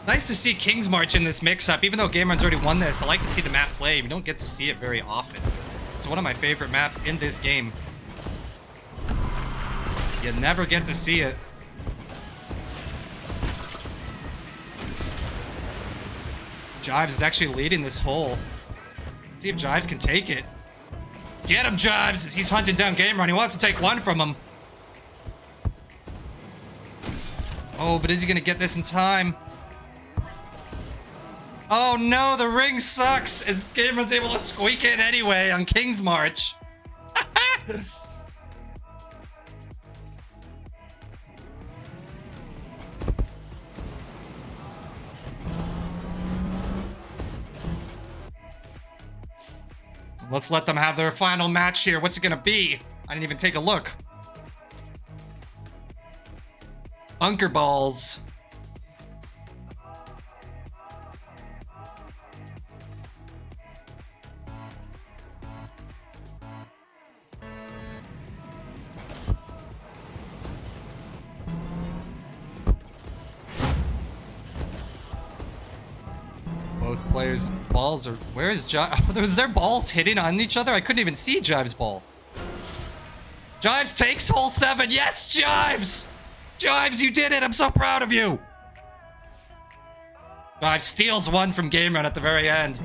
Nice to see King's March in this mix-up. Even though Game Run's already won this, I like to see the map play. We don't get to see it very often. It's one of my favorite maps in this game. You never get to see it. Jives is actually leading this hole. Let's see if Jives can take it. Get him, Jives! He's hunting down Game Run. He wants to take one from him. Oh, but is he gonna get this in time? Oh no, the ring sucks! As Game Run's able to squeak in anyway on King's March. Let's let them have their final match here. What's it gonna be? I didn't even take a look. Bunker balls. Both players' balls are... Where is Jive? Was there balls hitting on each other? I couldn't even see Jive's ball. Jives takes hole 7. Yes, Jives! Jives, you did it! I'm so proud of you! Jives steals one from Game Run at the very end.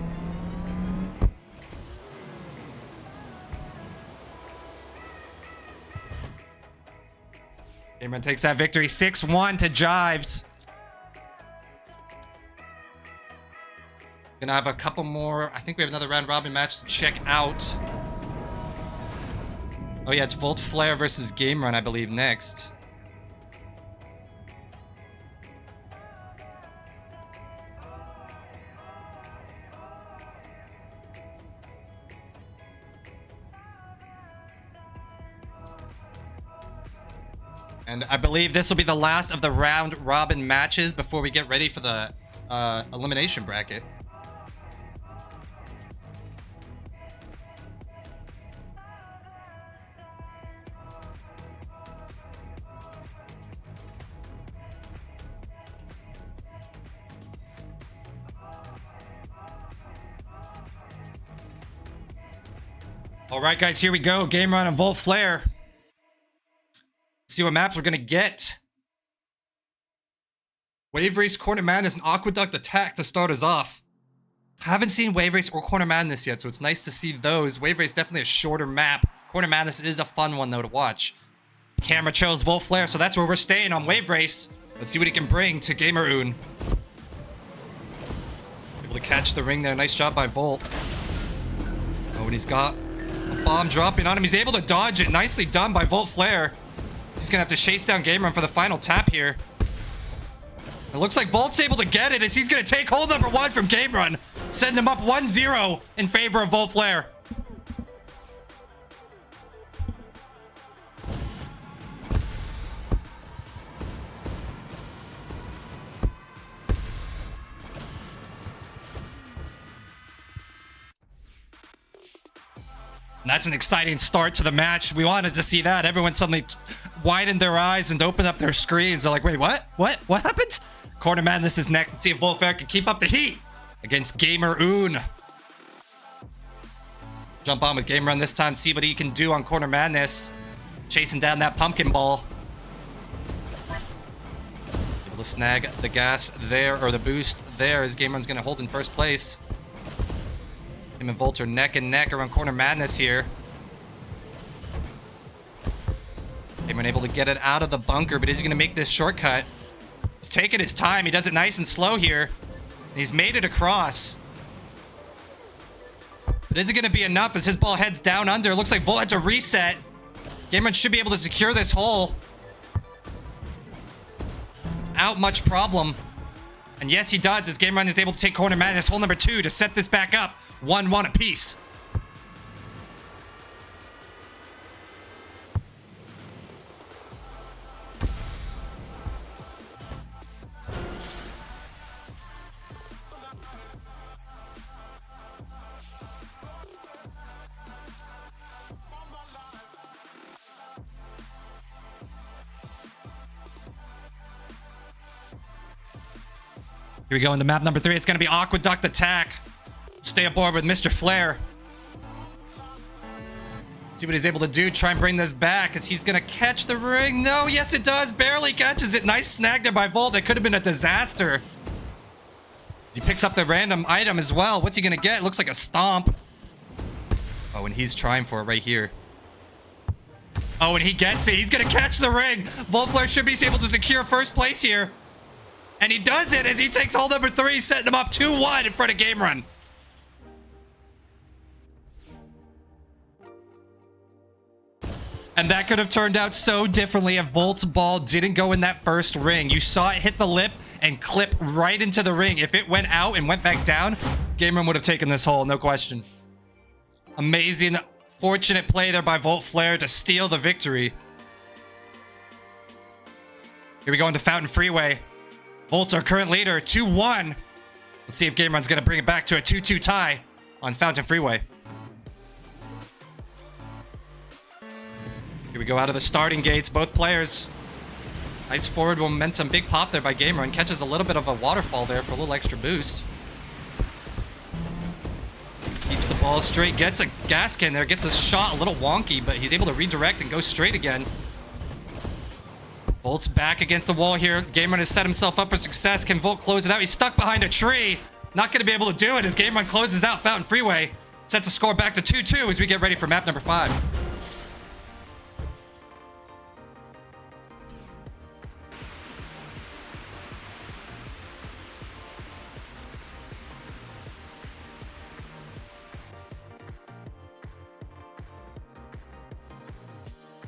Game Run takes that victory 6-1 to Jives. Gonna have a couple more. I think we have another round robin match to check out. Oh yeah, it's Volt Flare versus Game Run, I believe, next. And I believe this will be the last of the round robin matches before we get ready for the elimination bracket. All right, guys, here we go. Game Run and Volt Flare. Let's see what maps we're gonna get. Wave Race, Corner Madness, and Aqueduct Attack to start us off. I haven't seen Wave Race or Corner Madness yet, so it's nice to see those. Wave Race definitely a shorter map. Corner Madness is a fun one though to watch. Camera chose Volt Flare, so that's where we're staying on Wave Race. Let's see what he can bring to Gamer-oon. Able to catch the ring there. Nice job by Volt. Oh, and he's got a bomb dropping on him. He's able to dodge it. Nicely done by Volt Flare. He's gonna have to chase down Game Run for the final tap here. It looks like Volt's able to get it as he's gonna take hole number 1 from Game Run. Send him up 1-0 in favor of Volt Flare. And that's an exciting start to the match. We wanted to see that. Everyone suddenly widened their eyes and opened up their screens. They're like, wait, what? What happened? Corner Madness is next. Let's see if Volt Flare can keep up the heat against Gamer-oon. Jump on with Game Run this time. See what he can do on Corner Madness. Chasing down that pumpkin ball. Able to snag the gas there, or the boost there, as Game Run's going to hold in first place. Him and Volt are neck and neck around Corner Madness here. Game Run able to get it out of the bunker, but is he going to make this shortcut? He's taking his time. He does it nice and slow here. And he's made it across. But is it going to be enough as his ball heads down under? It looks like Volt had to reset. Game Run should be able to secure this hole. Without much problem. And yes, he does, as Game Run is able to take Corner Madness hole number 2 to set this back up. 1-1 apiece. Here we go into map number 3. It's going to be Aqueduct Attack. Stay aboard with Mr. Flair. See what he's able to do. Try and bring this back as he's going to catch the ring. No, yes it does. Barely catches it. Nice snag there by Volt. That could have been a disaster. He picks up the random item as well. What's he going to get? It looks like a stomp. Oh, and he's trying for it right here. Oh, and he gets it. He's going to catch the ring. Volt Flair should be able to secure first place here. And he does it as he takes hole number 3, setting him up 2-1 in front of Game Run. And that could have turned out so differently if Volt's ball didn't go in that first ring. You saw it hit the lip and clip right into the ring. If it went out and went back down, Game Run would have taken this hole, no question. Amazing, fortunate play there by Volt Flair to steal the victory. Here we go into Fountain Freeway. Volt's our current leader, 2-1. Let's see if Game Run's going to bring it back to a 2-2 tie on Fountain Freeway. Here we go out of the starting gates, both players. Nice forward momentum, big pop there by Game Run. Catches a little bit of a waterfall there for a little extra boost. Keeps the ball straight, gets a gas can there, gets a shot a little wonky, but he's able to redirect and go straight again. Volt's back against the wall here. Game Run has set himself up for success. Can Volt close it out? He's stuck behind a tree. Not going to be able to do it as Game Run closes out Fountain Freeway. Sets the score back to 2-2 as we get ready for map number 5.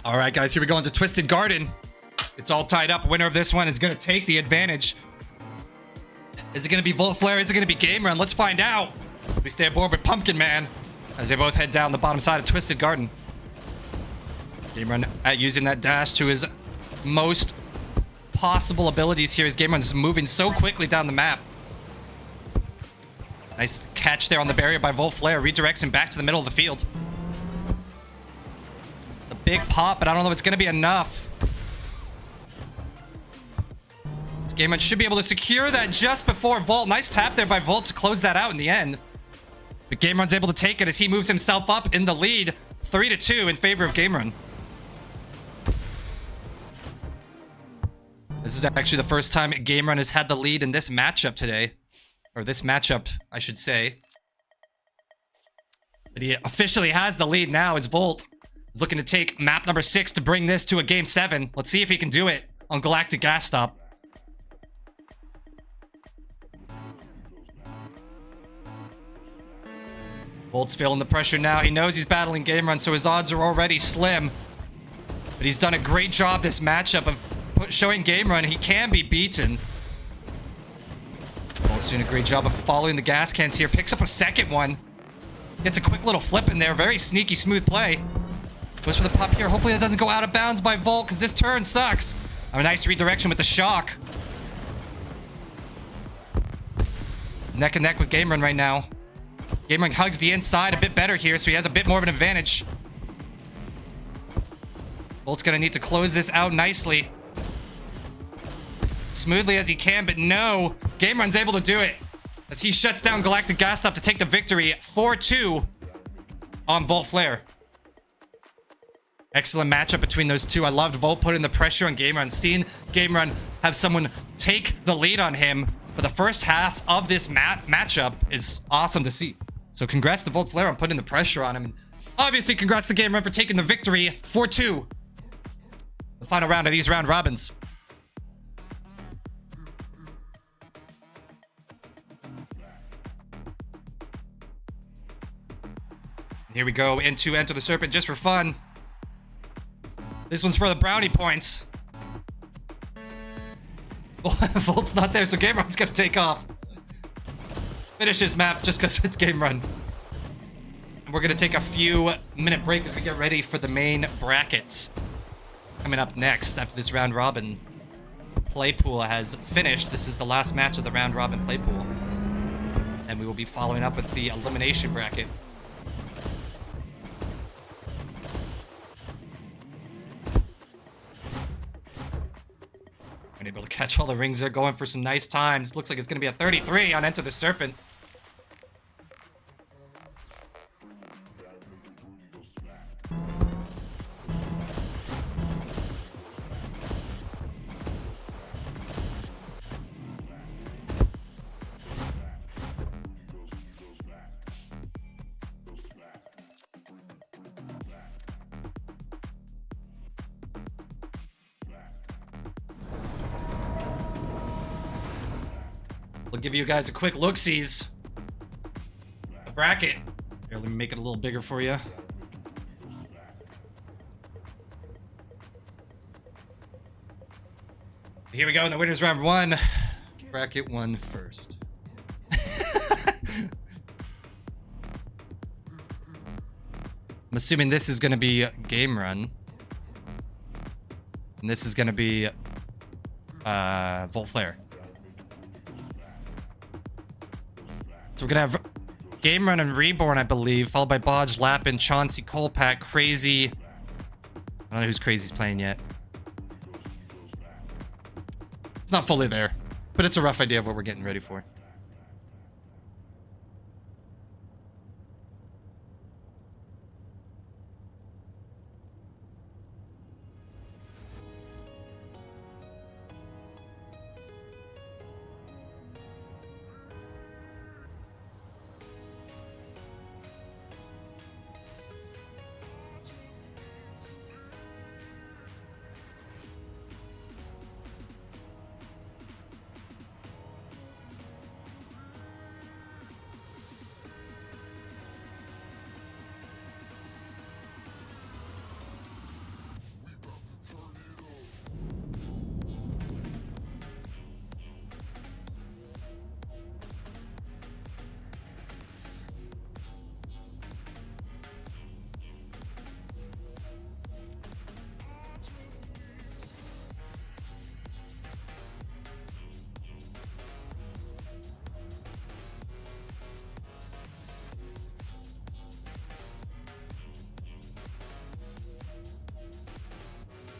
All right, guys, here we go into Twisted Garden. It's all tied up. Winner of this one is going to take the advantage. Is it going to be Volt Flair? Is it going to be Game Run? Let's find out. We stay aboard with Pumpkin Man as they both head down the bottom side of Twisted Garden. Game Run using that dash to his most possible abilities here as Game Run's moving so quickly down the map. Nice catch there on the barrier by Volt Flair. Redirects him back to the middle of the field. A big pop, but I don't know if it's going to be enough. Game Run should be able to secure that just before Volt. Nice tap there by Volt to close that out in the end. But Game Run's able to take it as he moves himself up in the lead. 3-2 in favor of Game Run. This is actually the first time Game Run has had the lead in this matchup today. Or this matchup, I should say. But he officially has the lead now as Volt is looking to take map number 6 to bring this to a game 7. Let's see if he can do it on Galactic Gas Stop. Volt's feeling the pressure now. He knows he's battling Game Run, so his odds are already slim. But he's done a great job this matchup of showing Game Run he can be beaten. Volt's doing a great job of following the gas cans here. Picks up a second one. Gets a quick little flip in there. Very sneaky, smooth play. Goes for the pop here. Hopefully that doesn't go out of bounds by Volt, because this turn sucks. A nice redirection with the shock. Neck and neck with Game Run right now. Game Run hugs the inside a bit better here, so he has a bit more of an advantage. Volt's gonna need to close this out nicely. Smoothly as he can, but no. Game Run's able to do it as he shuts down Galactic Gas Stop to take the victory. 4-2 on Volt Flair. Excellent matchup between those two. I loved Volt putting the pressure on Game Run. Seeing Game Run have someone take the lead on him for the first half of this matchup is awesome to see. So congrats to Volt Flair on putting the pressure on him. And obviously, congrats to Game Run for taking the victory. 4-2. The final round of these round robins. And here we go into Enter the Serpent just for fun. This one's for the brownie points. Volt's not there, so Game Run's gonna take off. Finish this map just because it's Game Run. And we're gonna take a few minute break as we get ready for the main brackets. Coming up next after this round robin play pool has finished. This is the last match of the round robin play pool. And we will be following up with the elimination bracket. Unable to catch match while the rings are going for some nice times. Looks like it's going to be a 33 on Enter the Serpent. We'll give you guys a quick look-sees. The bracket. Here, let me make it a little bigger for you. Here we go in the winners round 1. Bracket 1 first. I'm assuming this is going to be game run. And this is going to be Volt Flare. So we're going to have Game Run and Reborn, I believe, followed by Bodge, Lappin, Chauncey, Colepack, Crazy. I don't know who's Crazy's playing yet. It's not fully there, but it's a rough idea of what we're getting ready for.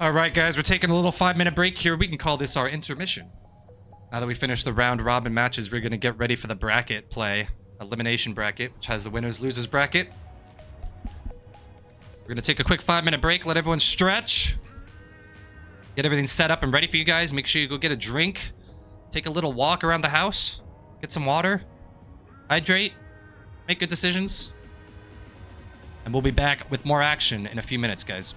All right, guys, we're taking a little 5-minute break here. We can call this our intermission. Now that we finished the round robin matches, we're going to get ready for the bracket play. Elimination bracket, which has the winners, losers bracket. We're going to take a quick 5-minute break, let everyone stretch. Get everything set up and ready for you guys. Make sure you go get a drink. Take a little walk around the house. Get some water. Hydrate. Make good decisions. And we'll be back with more action in a few minutes, guys.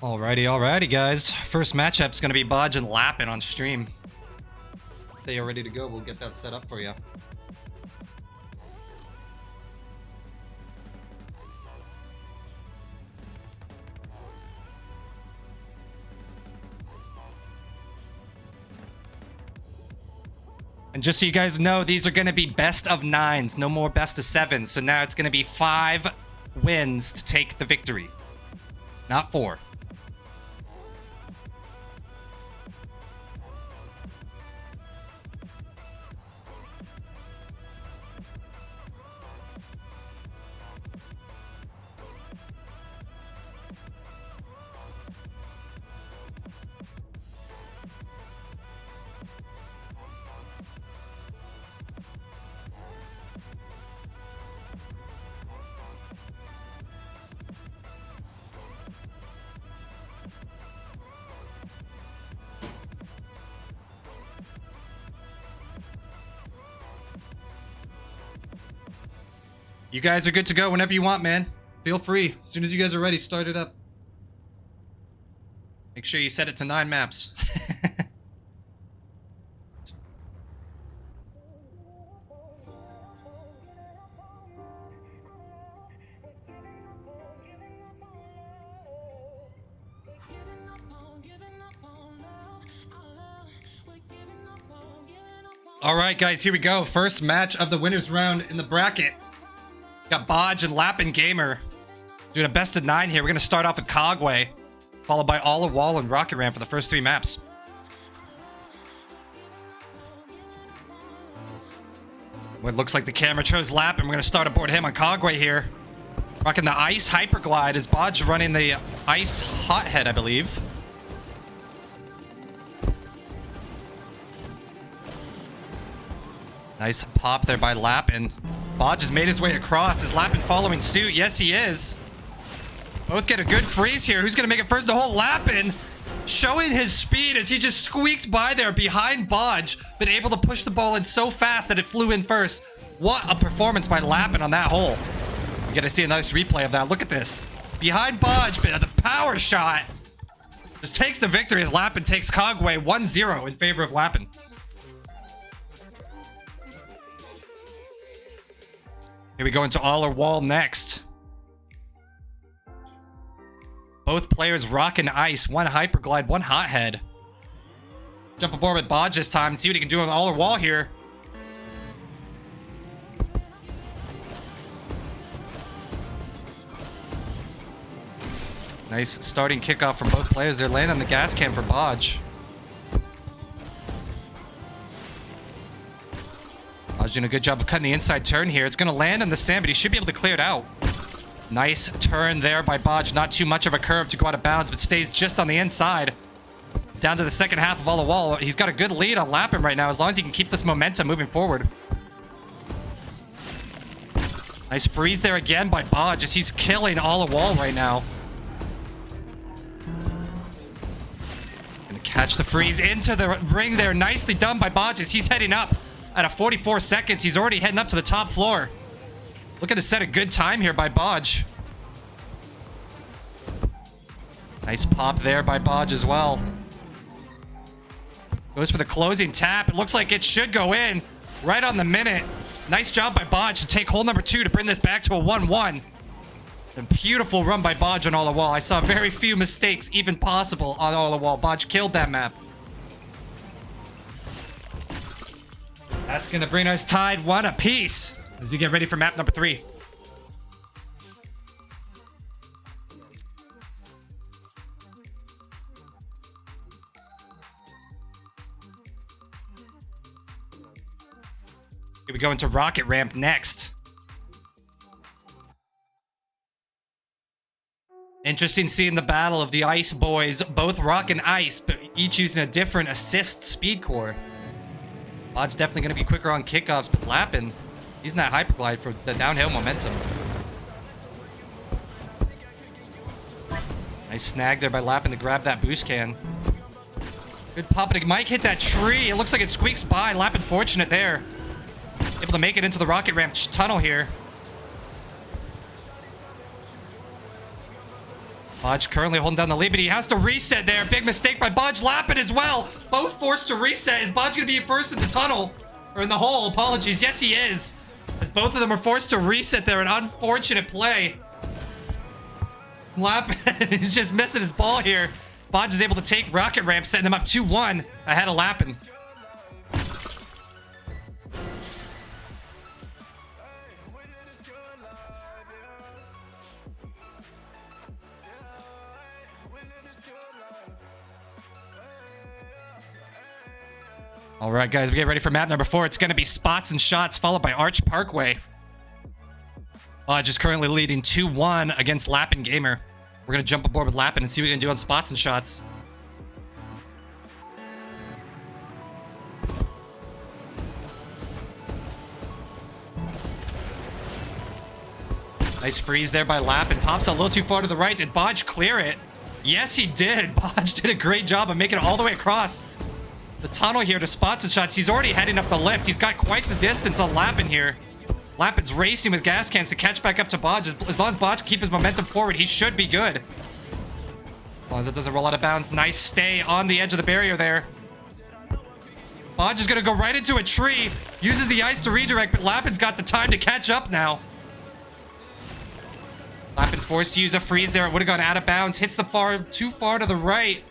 Alrighty, guys. First matchup's gonna be Bodge and Lappin on stream. Stay all ready to go. We'll get that set up for you. And just so you guys know, these are going to be best of 9s, no more best of 7s. So now it's going to be 5 wins to take the victory, not 4. You guys are good to go whenever you want, man. Feel free. As soon as you guys are ready, start it up. Make sure you set it to 9 maps. All right, guys, here we go. First match of the winners round in the bracket. Got Bodge and Lappin Gamer doing a best of 9 here. We're going to start off with Cogway, followed by All of Wall and Rocket Ram for the first 3 maps. Well, it looks like the camera chose Lappin. We're going to start aboard him on Cogway here. Rocking the Ice Hyperglide. Is Bodge running the Ice Hothead, I believe. Nice pop there by Lappin. Bodge has made his way across. Is Lappin following suit? Yes, he is. Both get a good freeze here. Who's going to make it first? The whole Lappin showing his speed as he just squeaked by there behind Bodge, but able to push the ball in so fast that it flew in first. What a performance by Lappin on that hole. We got to see a nice replay of that. Look at this. Behind Bodge, but the power shot just takes the victory as Lappin takes Cogway 1-0 in favor of Lappin. Here we go into All or Wall next. Both players rocking ice. One Hyperglide, one Hothead. Jump aboard with Bodge this time and see what he can do on All or Wall here. Nice starting kickoff from both players. They're laying on the gas can for Bodge. Bodge doing a good job of cutting the inside turn here. It's going to land on the sand, but he should be able to clear it out. Nice turn there by Bodge. Not too much of a curve to go out of bounds, but stays just on the inside. Down to the second half of All the Wall. He's got a good lead on Lappin right now, as long as he can keep this momentum moving forward. Nice freeze there again by Bodge as he's killing All the Wall right now. Gonna catch the freeze into the ring there. Nicely done by Bodge as he's heading up. At a 44 seconds, he's already heading up to the top floor. Looking to set a good time here by Bodge. Nice pop there by Bodge as well. Goes for the closing tap. It looks like it should go in right on the minute. Nice job by Bodge to take hole number 2 to bring this back to a 1-1. A beautiful run by Bodge on All the Wall. I saw very few mistakes even possible on All the Wall. Bodge killed that map. That's going to bring us tied 1 apiece as we get ready for map number 3. Here we go into Rocket Ramp next. Interesting seeing the battle of the Ice Boys, both rocking ice, but each using a different assist speed core. Bodge definitely going to be quicker on kickoffs, but Lappin, using that Hyperglide for the downhill momentum. Nice snag there by Lappin to grab that boost can. Good pop, but it might hit that tree. It looks like it squeaks by. Lappin fortunate there. Able to make it into the Rocket Ramp tunnel here. Bodge currently holding down the lead, but he has to reset there. Big mistake by Bodge. Lappin as well. Both forced to reset. Is Bodge going to be first in the tunnel? Or in the hole? Apologies. Yes, he is. As both of them are forced to reset there. An unfortunate play. Lappin is just missing his ball here. Bodge is able to take rocket ramp, setting them up 2-1 ahead of Lappin. All right, guys, we get ready for map number 4. It's going to be Spots and Shots, followed by Arch Parkway. Bodge is currently leading 2-1 against Lappin Gamer. We're going to jump aboard with Lappin and see what we can do on Spots and Shots. Nice freeze there by Lappin. Pops a little too far to the right. Did Bodge clear it? Yes, he did. Bodge did a great job of making it all the way across the tunnel here to Spots and Shots. He's already heading up the lift. He's got quite the distance on Lappin here. Lappin's racing with gas cans to catch back up to Bodge. As long as Bodge can keep his momentum forward, he should be good. As long as it doesn't roll out of bounds. Nice stay on the edge of the barrier there. Bodge is going to go right into a tree. Uses the ice to redirect, but Lappin's got the time to catch up now. Lappin forced to use a freeze there. It would have gone out of bounds. Hits the too far to the right.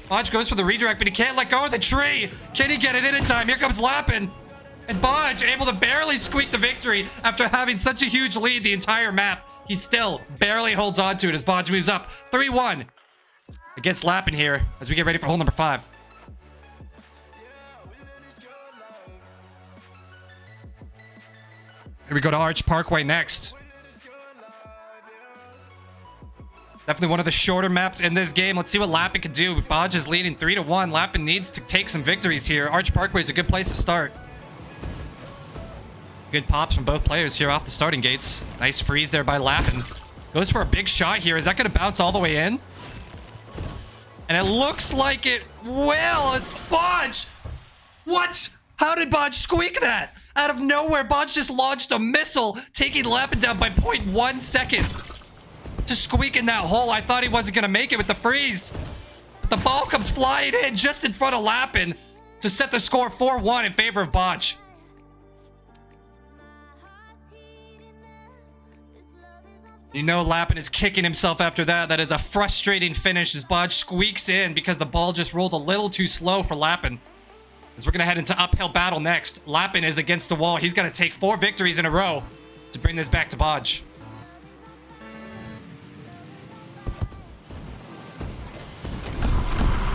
Bodge goes for the redirect, but he can't let go of the tree. Can he get it in time? Here comes Lappin. And Bodge able to barely squeak the victory after having such a huge lead the entire map. He still barely holds on to it as Bodge moves up 3-1 against Lappin here as we get ready for hole number 5. Here we go to Arch Parkway next. Definitely one of the shorter maps in this game. Let's see what Lappin can do. Bodge is leading 3-1. Lappin needs to take some victories here. Arch Parkway is a good place to start. Good pops from both players here off the starting gates. Nice freeze there by Lappin. Goes for a big shot here. Is that going to bounce all the way in? And it looks like it will. It's Bodge. What? How did Bodge squeak that? Out of nowhere, Bodge just launched a missile, taking Lappin down by 0.1 second. To squeak in that hole. I thought he wasn't going to make it with the freeze. But the ball comes flying in just in front of Lappin to set the score 4-1 in favor of Bodge. You know Lappin is kicking himself after that. That is a frustrating finish as Bodge squeaks in because the ball just rolled a little too slow for Lappin. As we're going to head into uphill battle next. Lappin is against the wall. He's going to take 4 victories in a row to bring this back to Bodge.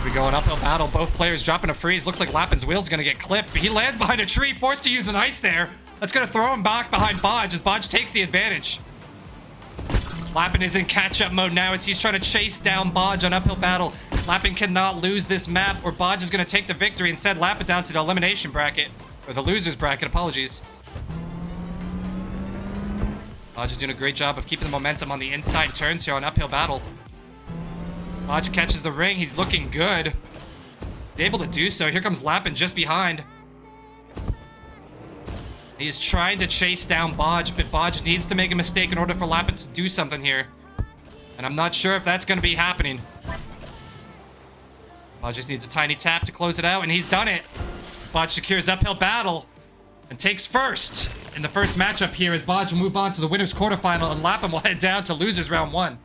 We go an uphill battle. Both players dropping a freeze. Looks like Lappin's wheel's going to get clipped. But he lands behind a tree, forced to use an ice there. That's going to throw him back behind Bodge as Bodge takes the advantage. Lappin is in catch-up mode now as he's trying to chase down Bodge on uphill battle. Lappin cannot lose this map or Bodge is going to take the victory and send Lappin down to the elimination bracket. Or the loser's bracket, apologies. Bodge is doing a great job of keeping the momentum on the inside turns here on uphill battle. Bodge catches the ring. He's looking good. He's able to do so. Here comes Lappin just behind. He is trying to chase down Bodge, but Bodge needs to make a mistake in order for Lappin to do something here. And I'm not sure if that's going to be happening. Bodge just needs a tiny tap to close it out, and he's done it. As Bodge secures uphill battle and takes first in the first matchup here as Bodge will move on to the winner's quarterfinal, and Lappin will head down to losers round 1.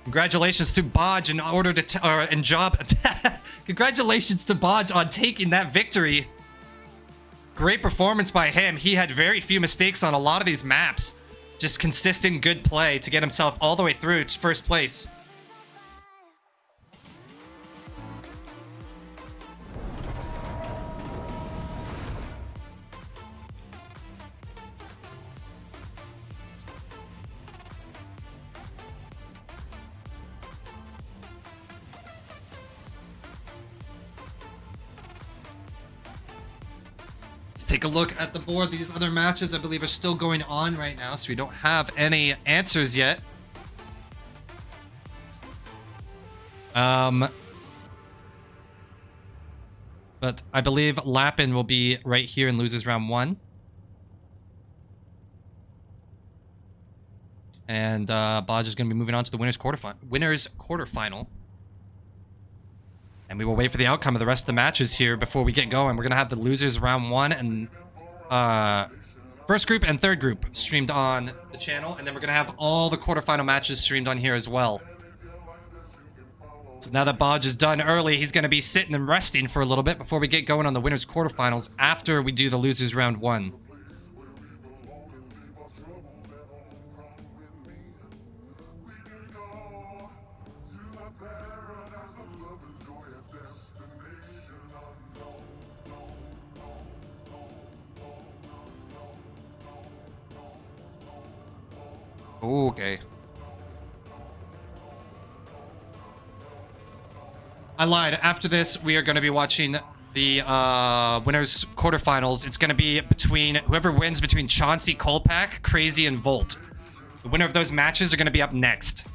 Congratulations to Bodge Congratulations to Bodge on taking that victory. Great performance by him. He had very few mistakes on a lot of these maps. Just consistent good play to get himself all the way through to first place. Take a look at the board. These other matches, I believe, are still going on right now, so we don't have any answers yet. But I believe Lappin will be right here in losers round 1. And Bodge is going to be moving on to the winners quarterfinal. And we will wait for the outcome of the rest of the matches here before we get going. We're going to have the losers round 1 and first group and third group streamed on the channel. And then we're going to have all the quarterfinal matches streamed on here as well. So now that Bodge is done early, he's going to be sitting and resting for a little bit before we get going on the winners quarterfinals after we do the losers round 1. Okay. I lied. After this, we are going to be watching the winners quarterfinals. It's going to be between whoever wins between Chauncey, Kolpak, Crazy, and Volt. The winner of those matches are going to be up next.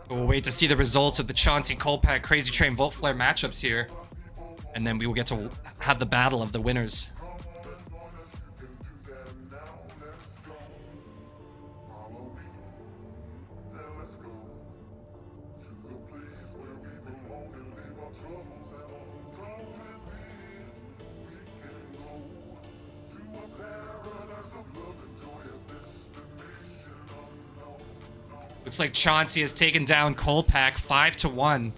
We'll wait to see the results of the Chauncey, Kolpak, Crazy Train, Volt Flare matchups here. And then we will get to have the battle of the winners. Looks like Chauncey has taken down Kolpak 5-1.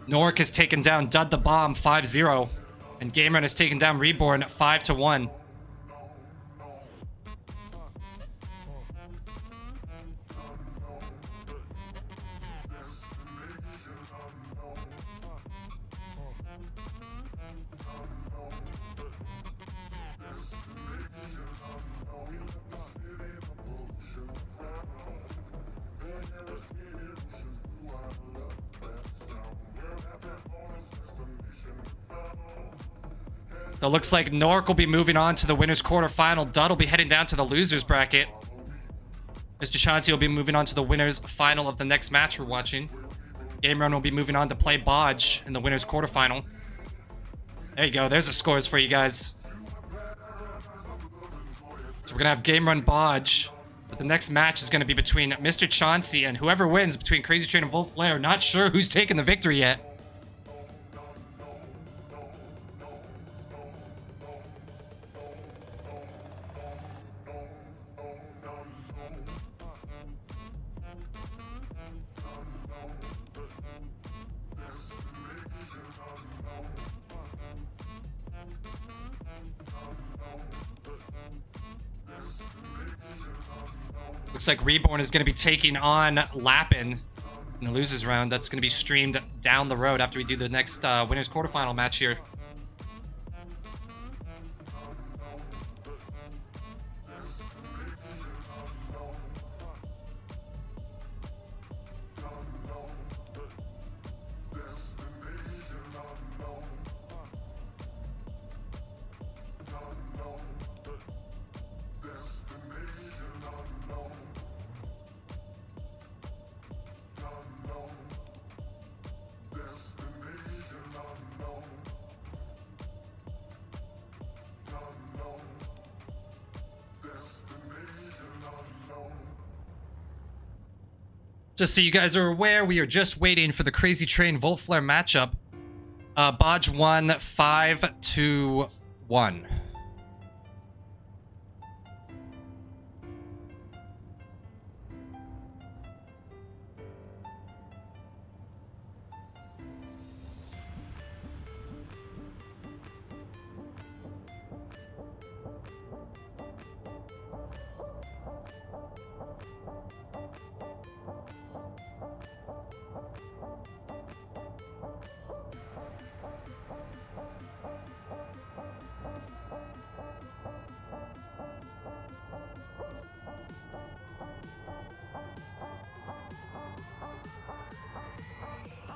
Nork has taken down Dud the Bomb 5-0. And Gamerun has taken down Reborn 5-1. So it looks like Nork will be moving on to the winners quarterfinal. Dud will be heading down to the losers bracket. Mr. Chauncey will be moving on to the winners final of the next match we're watching. Game Run will be moving on to play Bodge in the winners quarterfinal. There you go. There's the scores for you guys. So we're going to have Game Run Bodge. But the next match is going to be between Mr. Chauncey and whoever wins between Crazy Train and Volt Flare. Not sure who's taking the victory yet. Looks like Reborn is going to be taking on Lappin in the losers round. That's going to be streamed down the road after we do the next winners quarterfinal match here. Just so you guys are aware, we are just waiting for the Crazy Train Volt Flare matchup. Bodge won 5-1.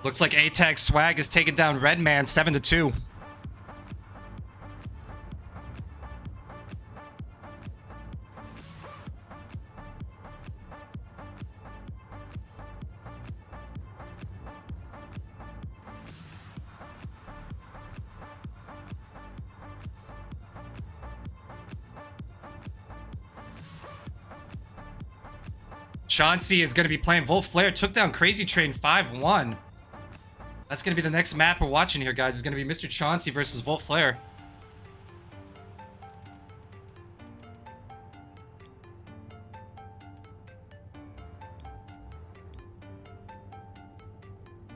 Looks like A-Tag Swag has taken down Redman 7-2. Chauncey is going to be playing Volt Flare. Took down Crazy Train 5-1. That's going to be the next map we're watching here, guys. It's going to be Mr. Chauncey versus Volt Flare.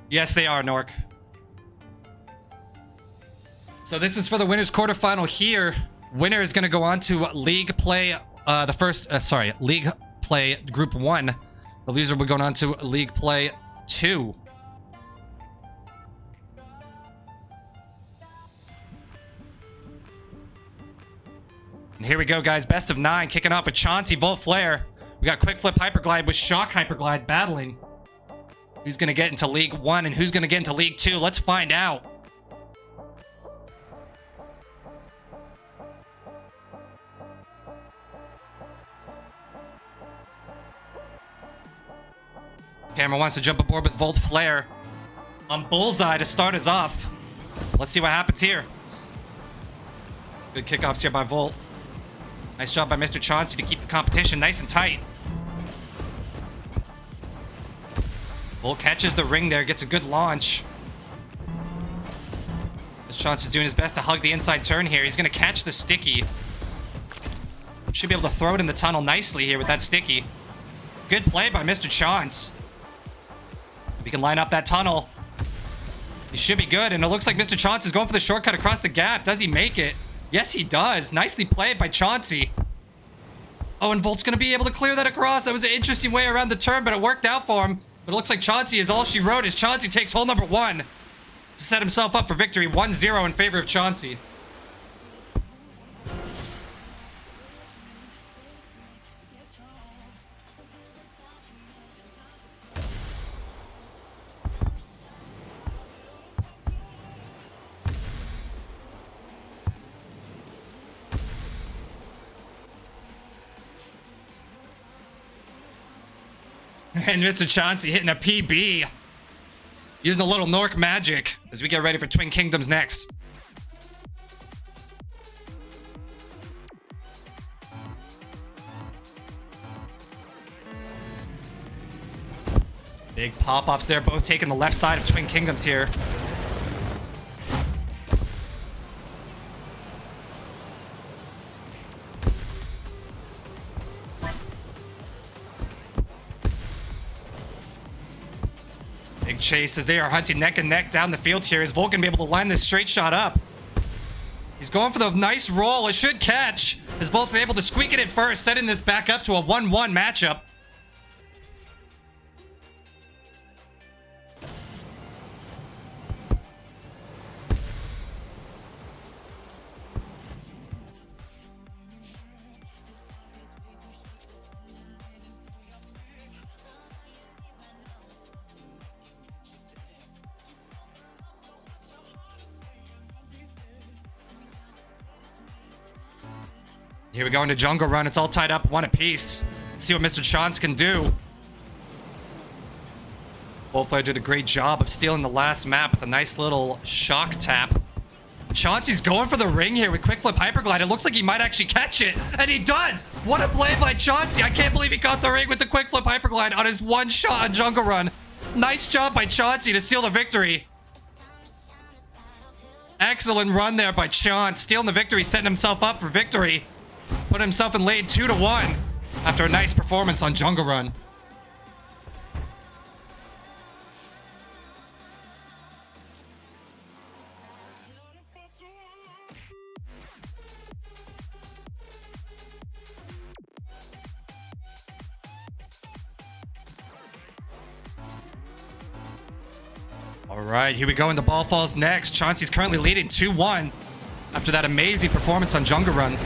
Yes, they are, Nork. So this is for the winners quarterfinal here. Winner is going to go on to League Play, League Play Group 1. The loser will go on to League Play 2. And here we go, guys. Best of 9, kicking off with Chauncey, Volt Flare. We got Quick Flip Hyperglide with Shock Hyperglide battling. Who's going to get into League 1 and who's going to get into League 2? Let's find out. Camera wants to jump aboard with Volt Flare on Bullseye to start us off. Let's see what happens here. Good kickoffs here by Volt. Nice job by Mr. Chauncey to keep the competition nice and tight. Volt catches the ring there, gets a good launch. Mr. Chauncey's doing his best to hug the inside turn here. He's going to catch the sticky. Should be able to throw it in the tunnel nicely here with that sticky. Good play by Mr. Chauncey. We can line up that tunnel. He should be good, and it looks like Mr. Chauncey is going for the shortcut across the gap. Does he make it? Yes, he does. Nicely played by Chauncey. Oh, and Volt's going to be able to clear that across. That was an interesting way around the turn, but it worked out for him. But it looks like Chauncey is all she wrote as Chauncey takes hole number 1 to set himself up for victory. 1-0 in favor of Chauncey. And Mr. Chauncey hitting a PB. Using a little Nork magic as we get ready for Twin Kingdoms next. Big pop-ups there, both taking the left side of Twin Kingdoms here. Big chase as they are hunting neck and neck down the field here. Is Volt gonna be able to line this straight shot up? He's going for the nice roll. It should catch. As Volt's able to squeak it in first, setting this back up to a 1-1 matchup. Here we go into Jungle Run. It's all tied up 1 apiece. Let's see what Mr. Chauncey can do. Volt Flare did a great job of stealing the last map with a nice little shock tap. Chauncey's going for the ring here with Quick Flip Hyperglide. It looks like he might actually catch it, and he does! What a play by Chauncey! I can't believe he caught the ring with the Quick Flip Hyperglide on his one shot on Jungle Run. Nice job by Chauncey to steal the victory. Excellent run there by Chauncey, stealing the victory, setting himself up for victory. Put himself in lead 2-1 after a nice performance on Jungle Run. All right, here we go. And the ball falls next. Chauncey's currently leading 2-1 after that amazing performance on Jungle Run.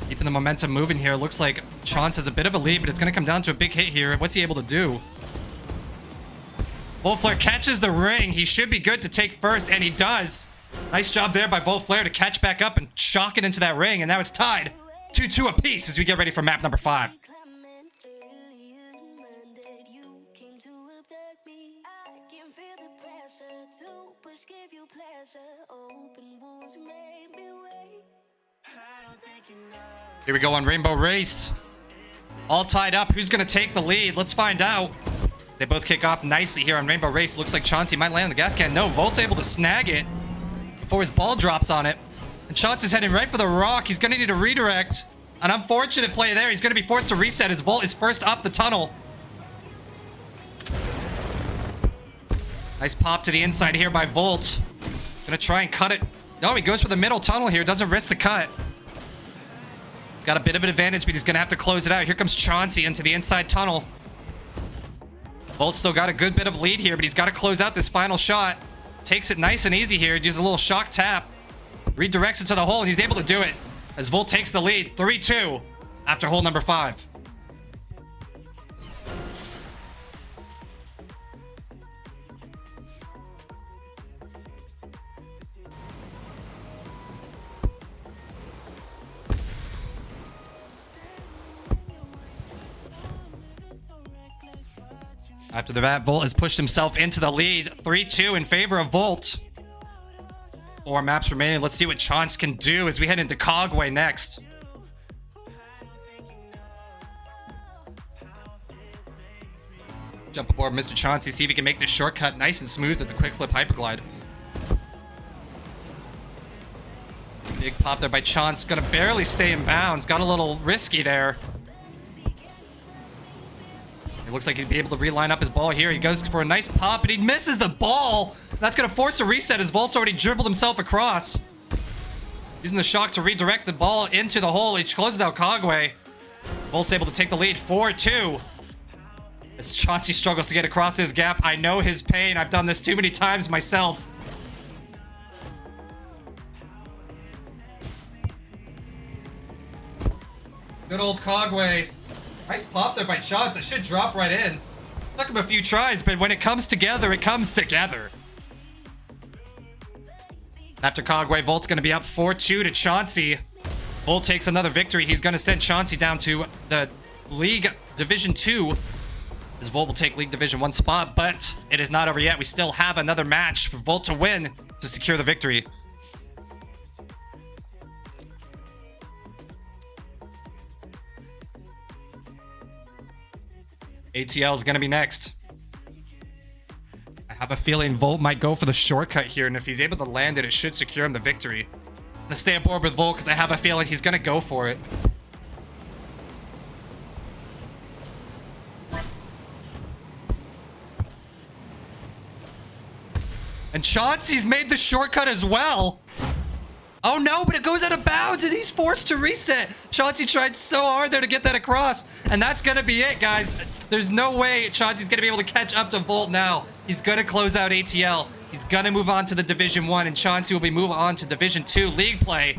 Keeping the momentum moving here. Looks like Chauncey has a bit of a lead, but it's going to come down to a big hit here. What's he able to do? Volt Flare catches the ring. He should be good to take first, and he does. Nice job there by Volt Flare to catch back up and shock it into that ring, and now it's tied 2-2 apiece as we get ready for map number 5. Give you pleasure, open wounds made me wait. Here we go on Rainbow Race. All tied up. Who's going to take the lead? Let's find out. They both kick off nicely here on Rainbow Race. Looks like Chauncey might land on the gas can. No, Volt's able to snag it before his ball drops on it. And Chauncey's heading right for the rock. He's going to need a redirect. An unfortunate play there. He's going to be forced to reset as Volt is first up the tunnel. Nice pop to the inside here by Volt. Gonna try and cut it. No, he goes for the middle tunnel here. Doesn't risk the cut. He's got a bit of an advantage, but he's gonna have to close it out. Here comes Chauncey into the inside tunnel. Volt still got a good bit of lead here, but he's got to close out this final shot. Takes it nice and easy here. Uses a little shock tap. Redirects it to the hole, and he's able to do it. As Volt takes the lead, 3-2 after hole number 5. After the bat, Volt has pushed himself into the lead. 3-2 in favor of Volt. 4 maps remaining. Let's see what Chance can do as we head into Cogway next. Jump aboard Mr. Chauncey, see if he can make this shortcut nice and smooth with the quick flip hyperglide. Big pop there by Chance. Gonna barely stay in bounds. Got a little risky there. It looks like he'd be able to reline up his ball here. He goes for a nice pop, and he misses the ball. That's going to force a reset as Volt's already dribbled himself across. Using the shock to redirect the ball into the hole. He closes out Cogway. Volt's able to take the lead, 4-2. As Chauncey struggles to get across his gap. I know his pain. I've done this too many times myself. Good old Cogway. Nice pop there by Chance. It should drop right in. Took him a few tries, but when it comes together, it comes together. After Cogway, Volt's going to be up 4-2 to Chauncey. Volt takes another victory. He's going to send Chauncey down to the League Division 2. As Volt will take League Division 1 spot, but it is not over yet. We still have another match for Volt to win to secure the victory. ATL is going to be next. I have a feeling Volt might go for the shortcut here, and if he's able to land it, it should secure him the victory. I'm going to stay aboard with Volt because I have a feeling he's going to go for it. And Chauncey's made the shortcut as well. Oh no, but it goes out of bounds and he's forced to reset. Chauncey tried so hard there to get that across. And that's going to be it, guys. There's no way Chauncey's going to be able to catch up to Volt now. He's going to close out ATL. He's going to move on to the Division 1, and Chauncey will be moving on to Division 2 League play,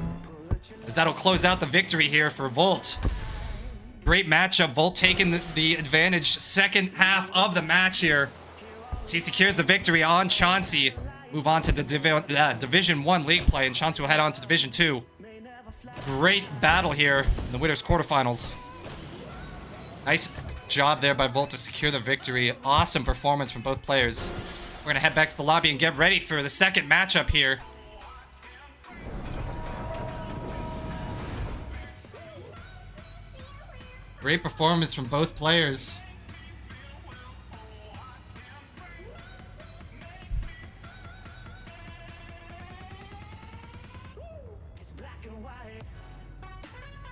as that'll close out the victory here for Volt. Great matchup. Volt taking the advantage second half of the match here. As he secures the victory on Chauncey. Move on to the Division 1 League play, and Chauncey will head on to Division 2. Great battle here in the winners quarterfinals. Nice job there by Volt to secure the victory. Awesome performance from both players. We're going to head back to the lobby and get ready for the second matchup here. Great performance from both players.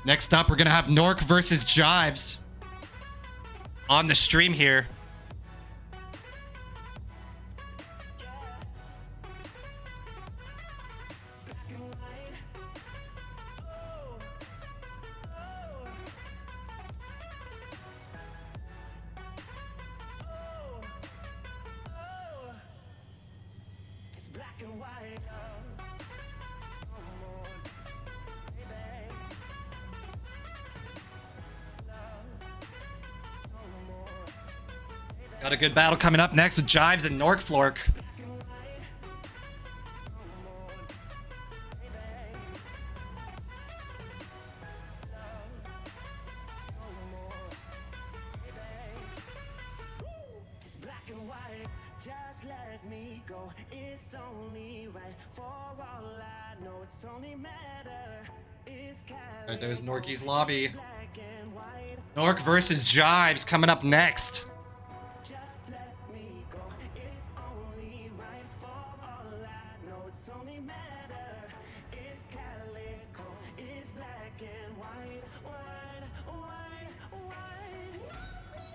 Next up, we're going to have Nork versus Jives on the stream here. Got a good battle coming up next with Jives and Norkflork. Alright, there's Norky's lobby. Nork versus Jives coming up next.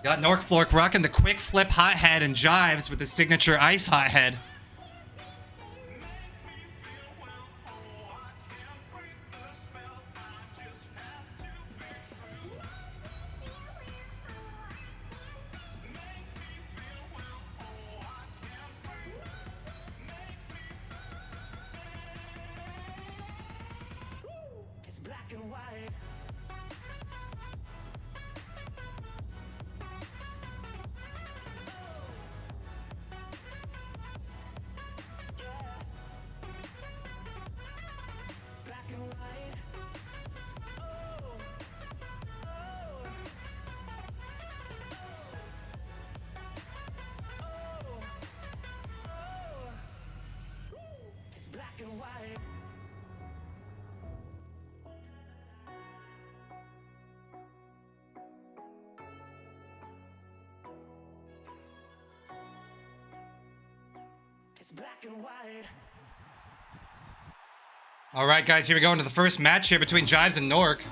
Got Nork rocking the quick flip hot head and Jives with the signature ice hot head. All right, guys, here we go into the first match here between Jives and Nork.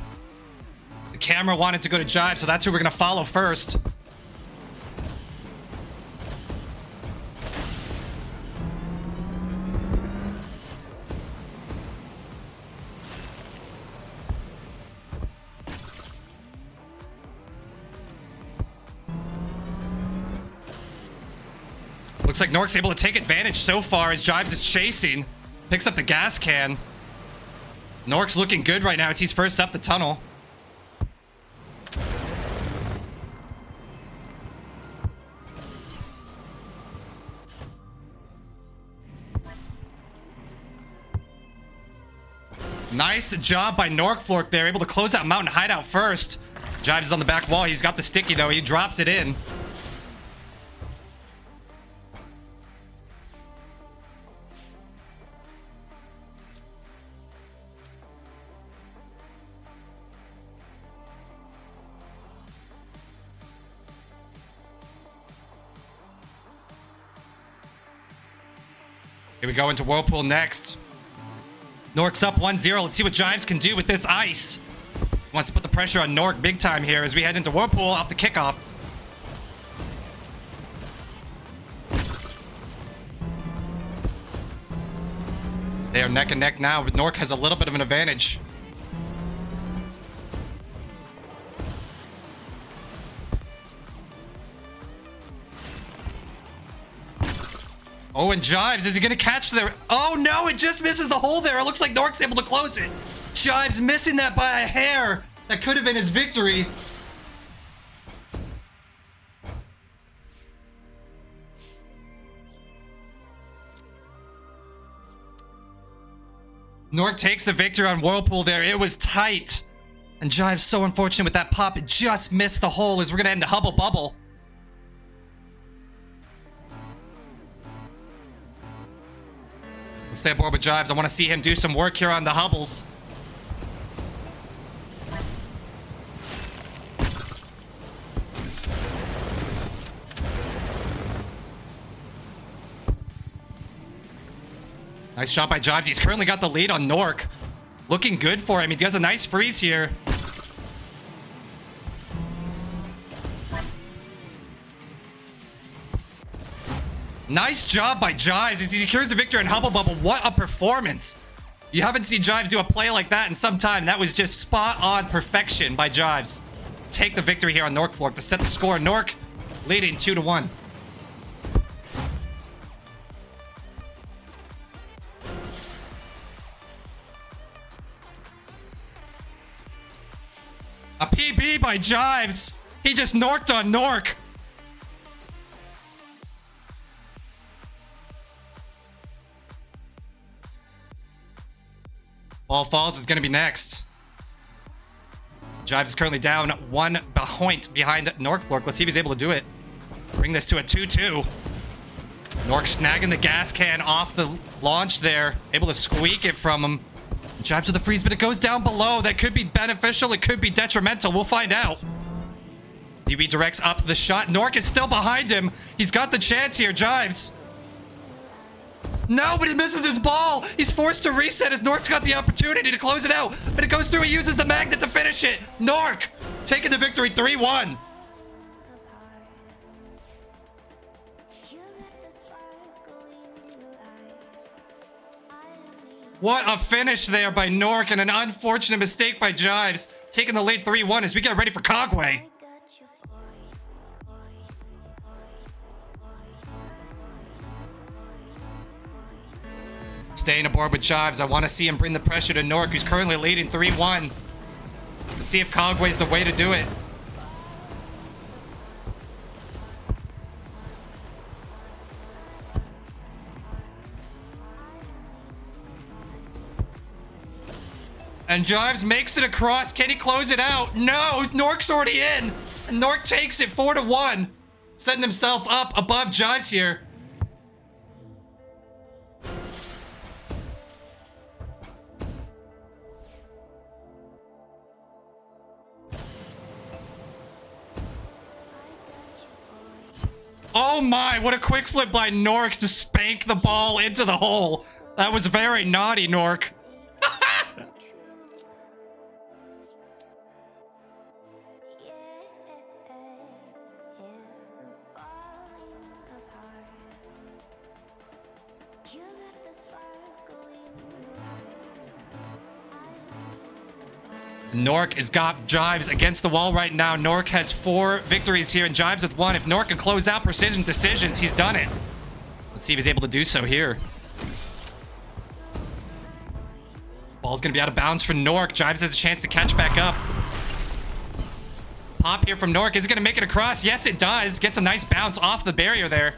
The camera wanted to go to Jives, so that's who we're going to follow first. Looks like Nork's able to take advantage so far as Jives is chasing. Picks up the gas can. Nork's looking good right now as he's first up the tunnel. Nice job by Nork there, able to close out Mountain Hideout first. Jives is on the back wall. He's got the sticky though. He drops it in. Here we go into Whirlpool next. Nork's up 1-0. Let's see what Jives can do with this ice. Wants to put the pressure on Nork big time here as we head into Whirlpool off the kickoff. They are neck and neck now, but Nork has a little bit of an advantage. Oh, and Jives, is he going to catch there? Oh, no, it just misses the hole there. It looks like Nork's able to close it. Jives missing that by a hair. That could have been his victory. Nork takes the victory on Whirlpool there. It was tight. And Jives so unfortunate with that pop. It just missed the hole as we're going to end a Hubble Bubble. Let's stay aboard with Jives. I want to see him do some work here on the Hubbles. Nice shot by Jives. He's currently got the lead on Nork. Looking good for him. He does a nice freeze here. Nice job by Jives as he secures the victory in Hubble Bubble. What a performance. You haven't seen Jives do a play like that in some time. That was just spot on perfection by Jives. Take the victory here on Nork to set the score. Nork leading 2-1. A PB by Jives. He just Norked on Nork. Ball Falls is going to be next. Jives is currently down 1 point behind Nork. Let's see if he's able to do it. Bring this to a 2-2. Nork snagging the gas can off the launch there. Able to squeak it from him. Jibes with a freeze, but it goes down below. That could be beneficial. It could be detrimental. We'll find out. DB directs up the shot. Nork is still behind him. He's got the chance here. Jibes. No, but he misses his ball. He's forced to reset as Nork's got the opportunity to close it out. But it goes through. He uses the magnet to finish it. Nork taking the victory 3-1. What a finish there by Nork and an unfortunate mistake by Jibes. Taking the lead 3-1 as we get ready for Cogway. Staying aboard with Jibes. I want to see him bring the pressure to Nork, who's currently leading 3-1. Let's see if Cogway's the way to do it. And Jibes makes it across. Can he close it out? No, Nork's already in. And Nork takes it 4-1. Setting himself up above Jibes here. Oh my, what a quick flip by Nork to spank the ball into the hole. That was very naughty, Nork. Nork has got Jibes against the wall right now. Nork has 4 victories here and Jibes with 1. If Nork can close out precision decisions, he's done it. Let's see if he's able to do so here. Ball's going to be out of bounds for Nork. Jibes has a chance to catch back up. Pop here from Nork. Is it going to make it across? Yes, it does. Gets a nice bounce off the barrier there.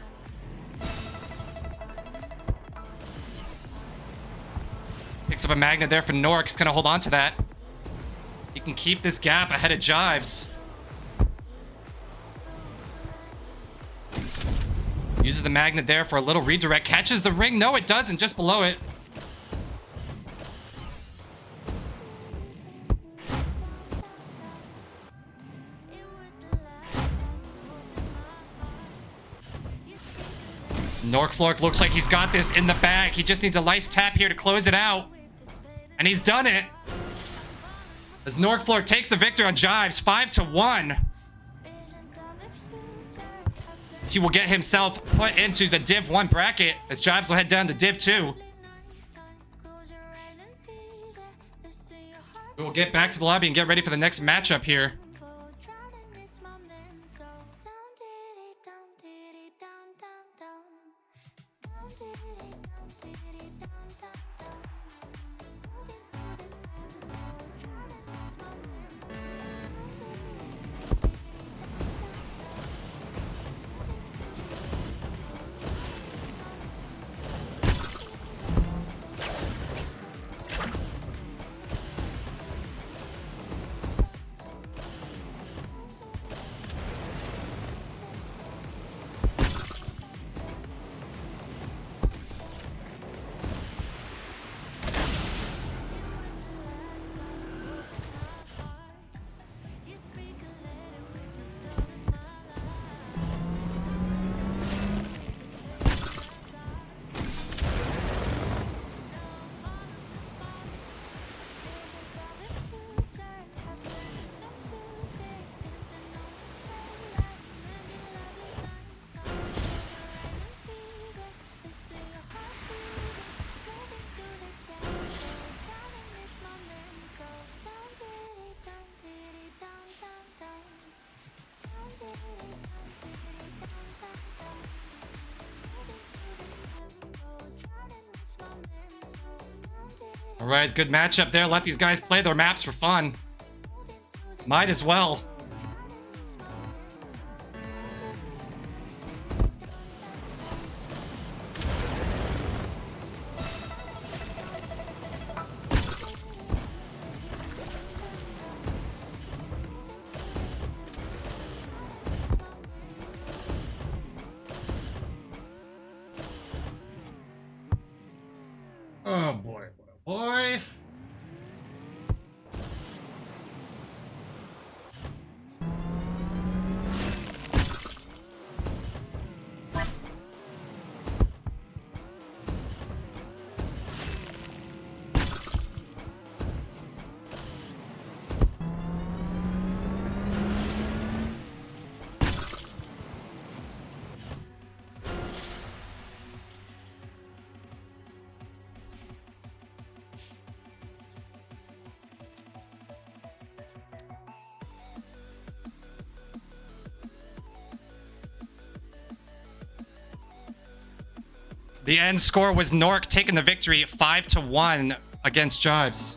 Picks up a magnet there for Nork. He's going to hold on to that. He can keep this gap ahead of Jibes. Uses the magnet there for a little redirect. Catches the ring. No, it doesn't. Just below it. Nork looks like he's got this in the bag. He just needs a nice tap here to close it out. And he's done it. As Nork takes the victory on Jibes, 5-1. He will get himself put into the Div 1 bracket as Jibes will head down to Div 2. We will get back to the lobby and get ready for the next matchup here. All right, good matchup there. Let these guys play their maps for fun. Might as well. Oh boy, boy, boy. The end score was Nork taking the victory 5-1 against Jives.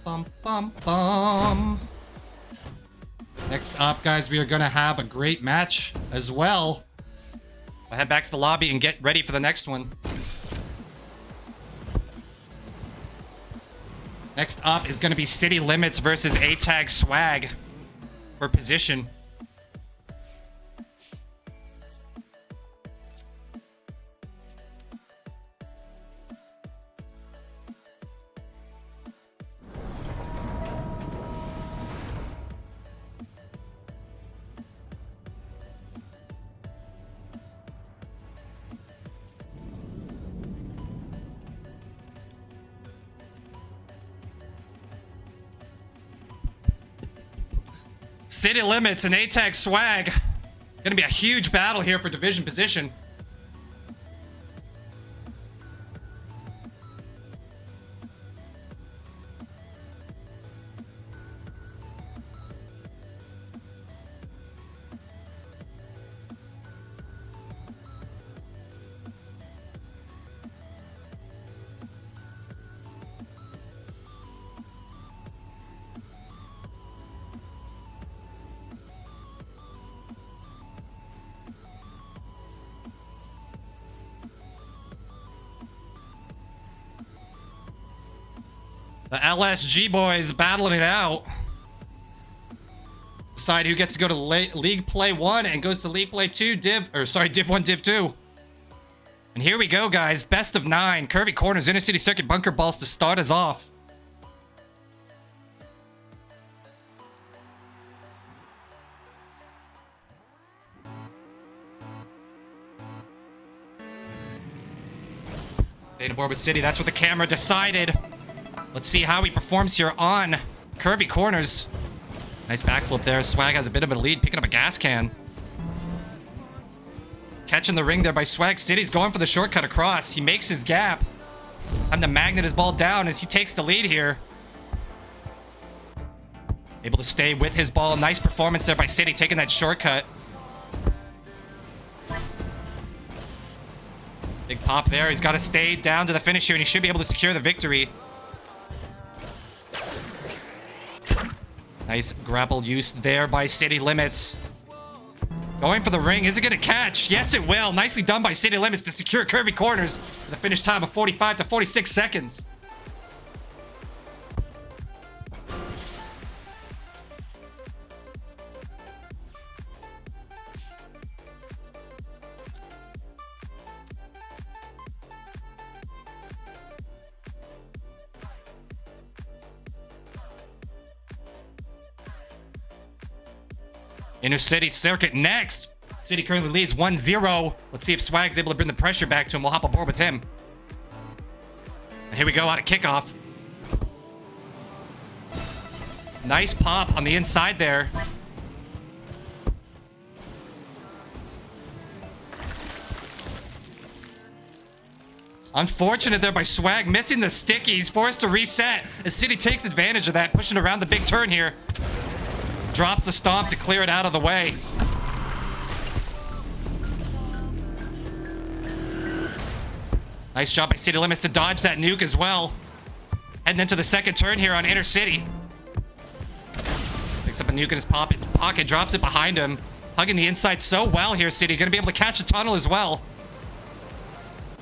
Bum, bum, bum. Next up, guys, we are going to have a great match as well. I'll head back to the lobby and get ready for the next one. Next up is going to be City Limits versus A-Tag Swag for position. City Limits and A-Tag Swag. Gonna be a huge battle here for division position. The LSG boys battling it out. Decide who gets to go to League Play 1 and goes to League Play 2, Div 1, Div 2. And here we go, guys. Best of 9. Curvy corners, Inner City Circuit, bunker balls to start us off. Data board with City. That's what the camera decided. Let's see how he performs here on curvy corners. Nice backflip there. Swag has a bit of a lead, picking up a gas can. Catching the ring there by Swag. City's going for the shortcut across. He makes his gap. Time to magnet his ball down as he takes the lead here. Able to stay with his ball. Nice performance there by City, taking that shortcut. Big pop there. He's got to stay down to the finish here, and he should be able to secure the victory. Nice grapple use there by City Limits. Going for the ring. Is it going to catch? Yes, it will. Nicely done by City Limits to secure curvy corners with a finish time of 45 to 46 seconds. Inner City Circuit next. City currently leads 1-0. Let's see if Swag's able to bring the pressure back to him. We'll hop aboard with him. And here we go out of kickoff. Nice pop on the inside there. Unfortunate there by Swag, missing the sticky. He's forced to reset as City takes advantage of that, pushing around the big turn here. Drops the stomp to clear it out of the way. Nice job by City Limits to dodge that nuke as well. Heading into the second turn here on Inner City. Picks up a nuke in his pocket, drops it behind him. Hugging the inside so well here, City. Gonna be able to catch a tunnel as well.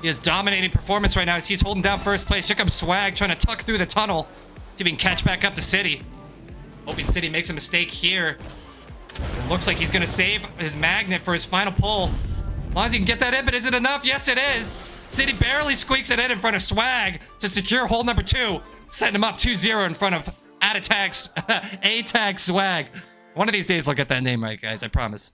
He has dominating performance right now as he's holding down first place. Here comes Swag trying to tuck through the tunnel. See if he can catch back up to City. Hoping City makes a mistake here. It looks like he's going to save his magnet for his final pull. As long as he can get that in, but is it enough? Yes, it is. City barely squeaks it in front of Swag to secure hole number 2. Setting him up 2-0 in front of A-Tag Swag. One of these days I'll get that name right, guys. I promise.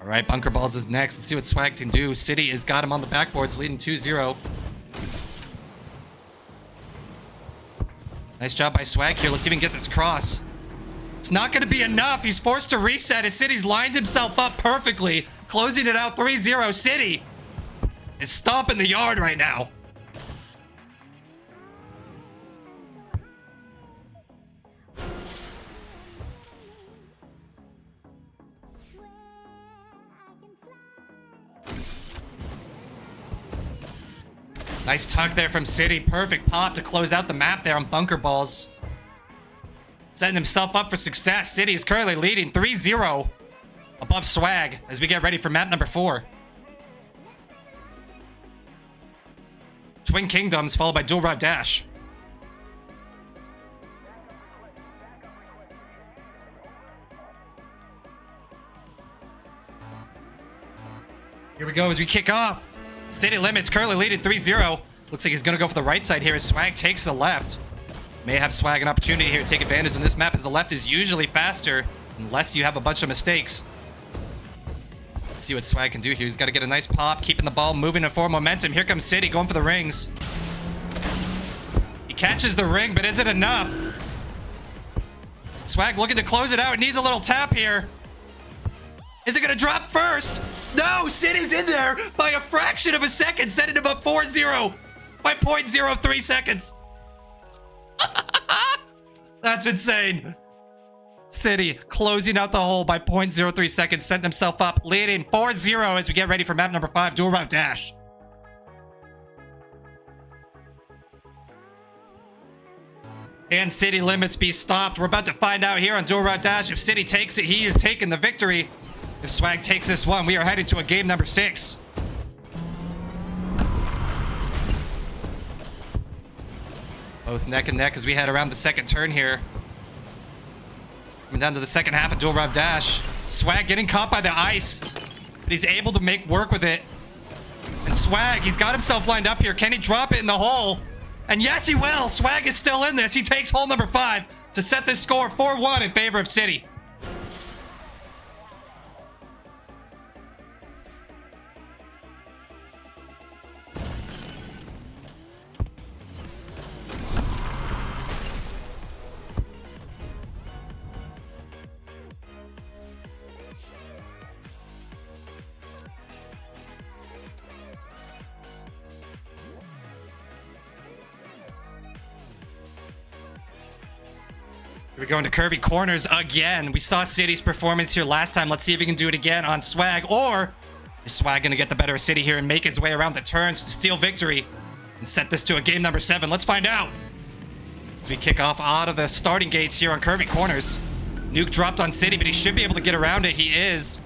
All right, Bunker Balls is next. Let's see what Swag can do. City has got him on the backboards, leading 2-0. Nice job by Swag here. Let's see if we can get this cross. It's not going to be enough. He's forced to reset as City's lined himself up perfectly, closing it out 3-0. City is stomping the yard right now. Nice tuck there from City. Perfect pop to close out the map there on Bunker Balls. Setting himself up for success. City is currently leading 3-0 above Swag as we get ready for map number 4. Twin Kingdoms followed by Dual Rod Dash. Here we go as we kick off. City Limits currently leading 3-0. Looks like he's going to go for the right side here as Swag takes the left. May have Swag an opportunity here to take advantage on this map as the left is usually faster unless you have a bunch of mistakes. Let's see what Swag can do here. He's got to get a nice pop, keeping the ball moving in forward momentum. Here comes City going for the rings. He catches the ring, but is it enough? Swag looking to close it out. It needs a little tap here. Is it going to drop first? No, City's in there by a fraction of a second, setting him up 4-0 by 0.03 seconds. That's insane. City closing out the hole by 0.03 seconds, setting himself up, leading 4-0 as we get ready for map number 5, Dual Route Dash. Can City Limits be stopped? We're about to find out here on Dual Route Dash. If City takes it, he is taking the victory. If Swag takes this one, we are headed to a game number 6. Both neck and neck as we head around the second turn here. Coming down to the second half of Dual Route Dash. Swag getting caught by the ice, but he's able to make work with it. And Swag, he's got himself lined up here. Can he drop it in the hole? And yes, he will. Swag is still in this. He takes hole number 5 to set this score 4-1 in favor of City. We're going to curvy corners again. We saw City's performance here last time. Let's see if he can do it again on Swag. Or is Swag going to get the better of City here and make his way around the turns to steal victory and set this to a game number 7? Let's find out. As we kick off out of the starting gates here on curvy corners. Nuke dropped on City, but he should be able to get around it. He is.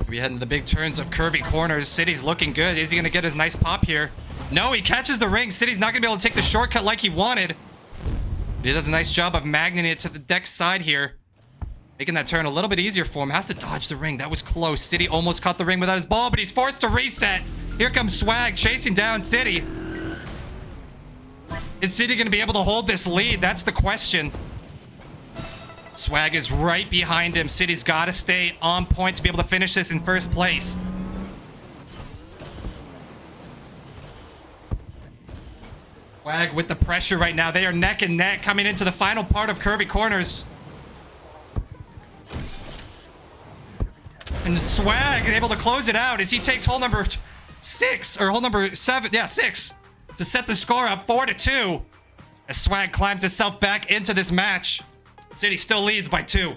We head into the big turns of curvy corners. City's looking good. Is he going to get his nice pop here? No, he catches the ring. City's not going to be able to take the shortcut like he wanted. But he does a nice job of magneting it to the deck side here. Making that turn a little bit easier for him. Has to dodge the ring. That was close. City almost caught the ring without his ball, but he's forced to reset. Here comes Swag chasing down City. Is City going to be able to hold this lead? That's the question. Swag is right behind him. City's got to stay on point to be able to finish this in first place. Swag with the pressure right now. They are neck and neck coming into the final part of curvy corners. And Swag is able to close it out as he takes hole number 6 or hole number 7. Yeah, 6 to set the score up 4-2. As Swag climbs himself back into this match. City still leads by 2.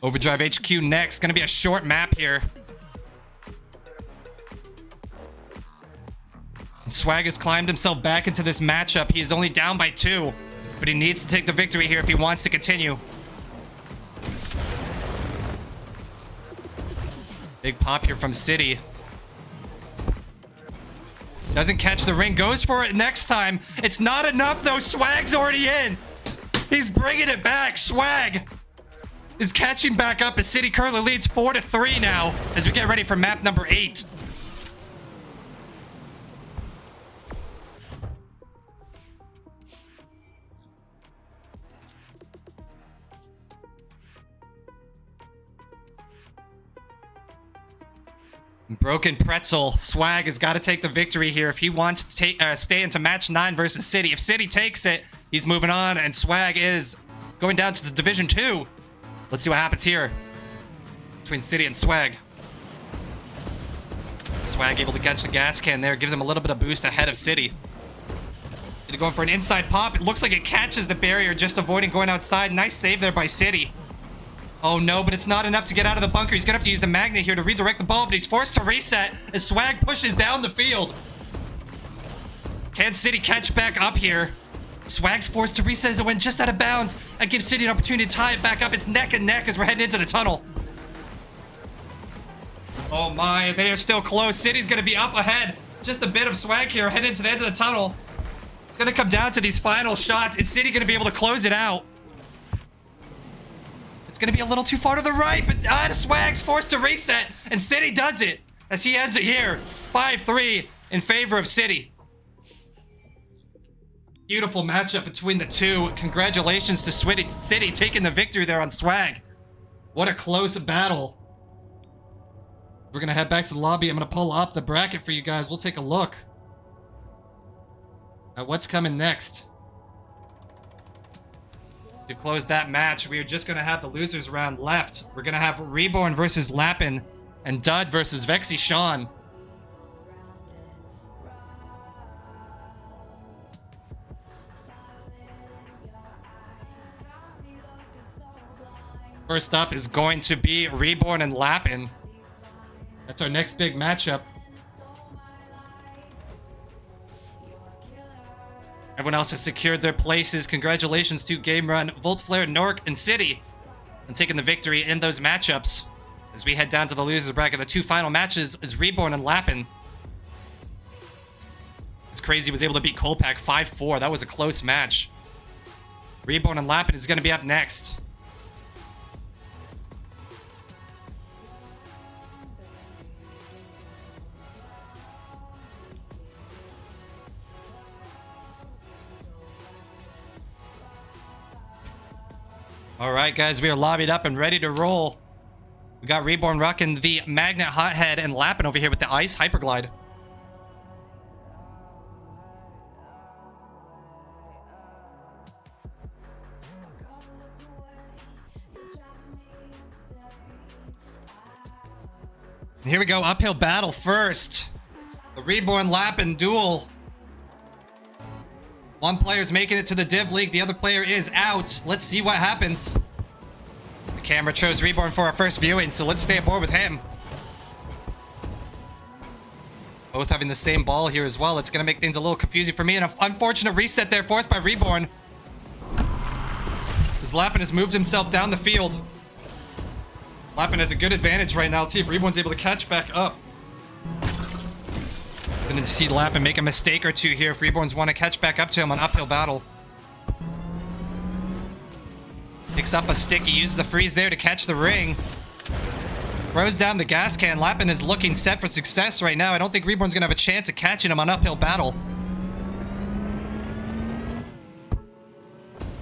Overdrive HQ next. Gonna be a short map here. Swag has climbed himself back into this matchup. He is only down by 2, but he needs to take the victory here if he wants to continue. Big pop here from City. Doesn't catch the ring. Goes for it next time. It's not enough, though. Swag's already in. He's bringing it back. Swag is catching back up as City currently leads 4-3 now as we get ready for map number 8. Broken Pretzel. Swag has got to take the victory here if he wants to stay into match 9 versus City. If City takes it, he's moving on, and Swag is going down to the Division 2. Let's see what happens here between City and Swag. Swag able to catch the gas can there, gives him a little bit of boost ahead of City. They're going for an inside pop. It looks like it catches the barrier, just avoiding going outside. Nice save there by City. Oh no, but it's not enough to get out of the bunker. He's gonna have to use the magnet here to redirect the ball, but he's forced to reset as Swag pushes down the field. Can City catch back up here? Swag's forced to reset as it went just out of bounds. That gives City an opportunity to tie it back up. It's neck and neck as we're heading into the tunnel. Oh my, they are still close. City's gonna be up ahead. Just a bit of Swag here, heading into the end of the tunnel. It's gonna come down to these final shots. Is City gonna be able to close it out? It's going to be a little too far to the right, but Swag's forced to reset, and City does it as he ends it here. 5-3 in favor of City. Beautiful matchup between the two. Congratulations to City taking the victory there on Swag. What a close battle. We're going to head back to the lobby. I'm going to pull up the bracket for you guys. We'll take a look at what's coming next. We've closed that match. We are just going to have the losers round left. We're going to have Reborn versus Lappin and Dud versus Vexy Sean. First up is going to be Reborn and Lappin. That's our next big matchup. Everyone else has secured their places. Congratulations to Game Run, Volt Flare, Nork, and City on taking the victory in those matchups. As we head down to the losers bracket, the two final matches is Reborn and Lappin. As Crazy was able to beat Kolpak 5-4. That was a close match. Reborn and Lappin is going to be up next. Alright guys, we are lobbied up and ready to roll. We got Reborn rocking the Magnet Hothead and Lappin over here with the Ice Hyperglide. And here we go, uphill battle first. The Reborn Lappin duel. One player's making it to the Div League, the other player is out. Let's see what happens. The camera chose Reborn for our first viewing, so let's stay aboard with him. Both having the same ball here as well. It's going to make things a little confusing for me. And an unfortunate reset there forced by Reborn. As Lappin has moved himself down the field. Lappin has a good advantage right now. Let's see if Reborn's able to catch back up. Gonna see Lappin make a mistake or two here if Reborns want to catch back up to him on uphill battle. Picks up a stick, he uses the freeze there to catch the ring. Throws down the gas can. Lappin is looking set for success right now. I don't think Reborn's gonna have a chance of catching him on uphill battle.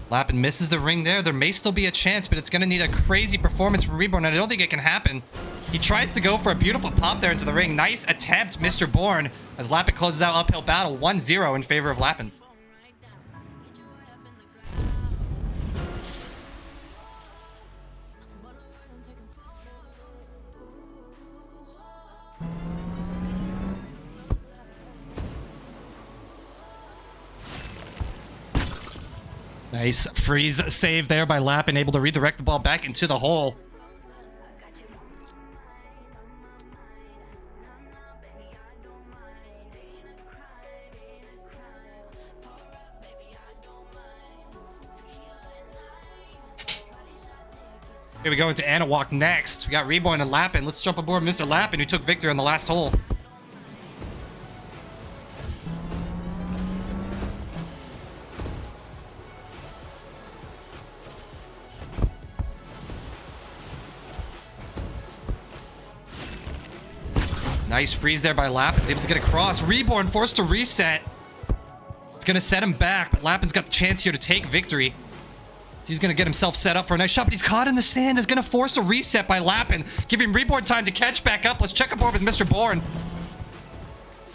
Lappin misses the ring there. There may still be a chance, but it's gonna need a crazy performance from Reborn, and I don't think it can happen. He tries to go for a beautiful pop there into the ring. Nice attempt, Mr. Bourne, as Lappin closes out uphill battle 1-0 in favor of Lappin. Nice freeze save there by Lappin, able to redirect the ball back into the hole. Here we go into Anawalk next. We got Reborn and Lappin. Let's jump aboard Mr. Lappin, who took victory on the last hole. Nice freeze there by Lappin's able to get across. Reborn forced to reset. It's going to set him back, but Lappin's got the chance here to take victory. He's going to get himself set up for a nice shot, but he's caught in the sand. Is going to force a reset by Lappin, giving Reborn time to catch back up. Let's check aboard with Mr. Bourne.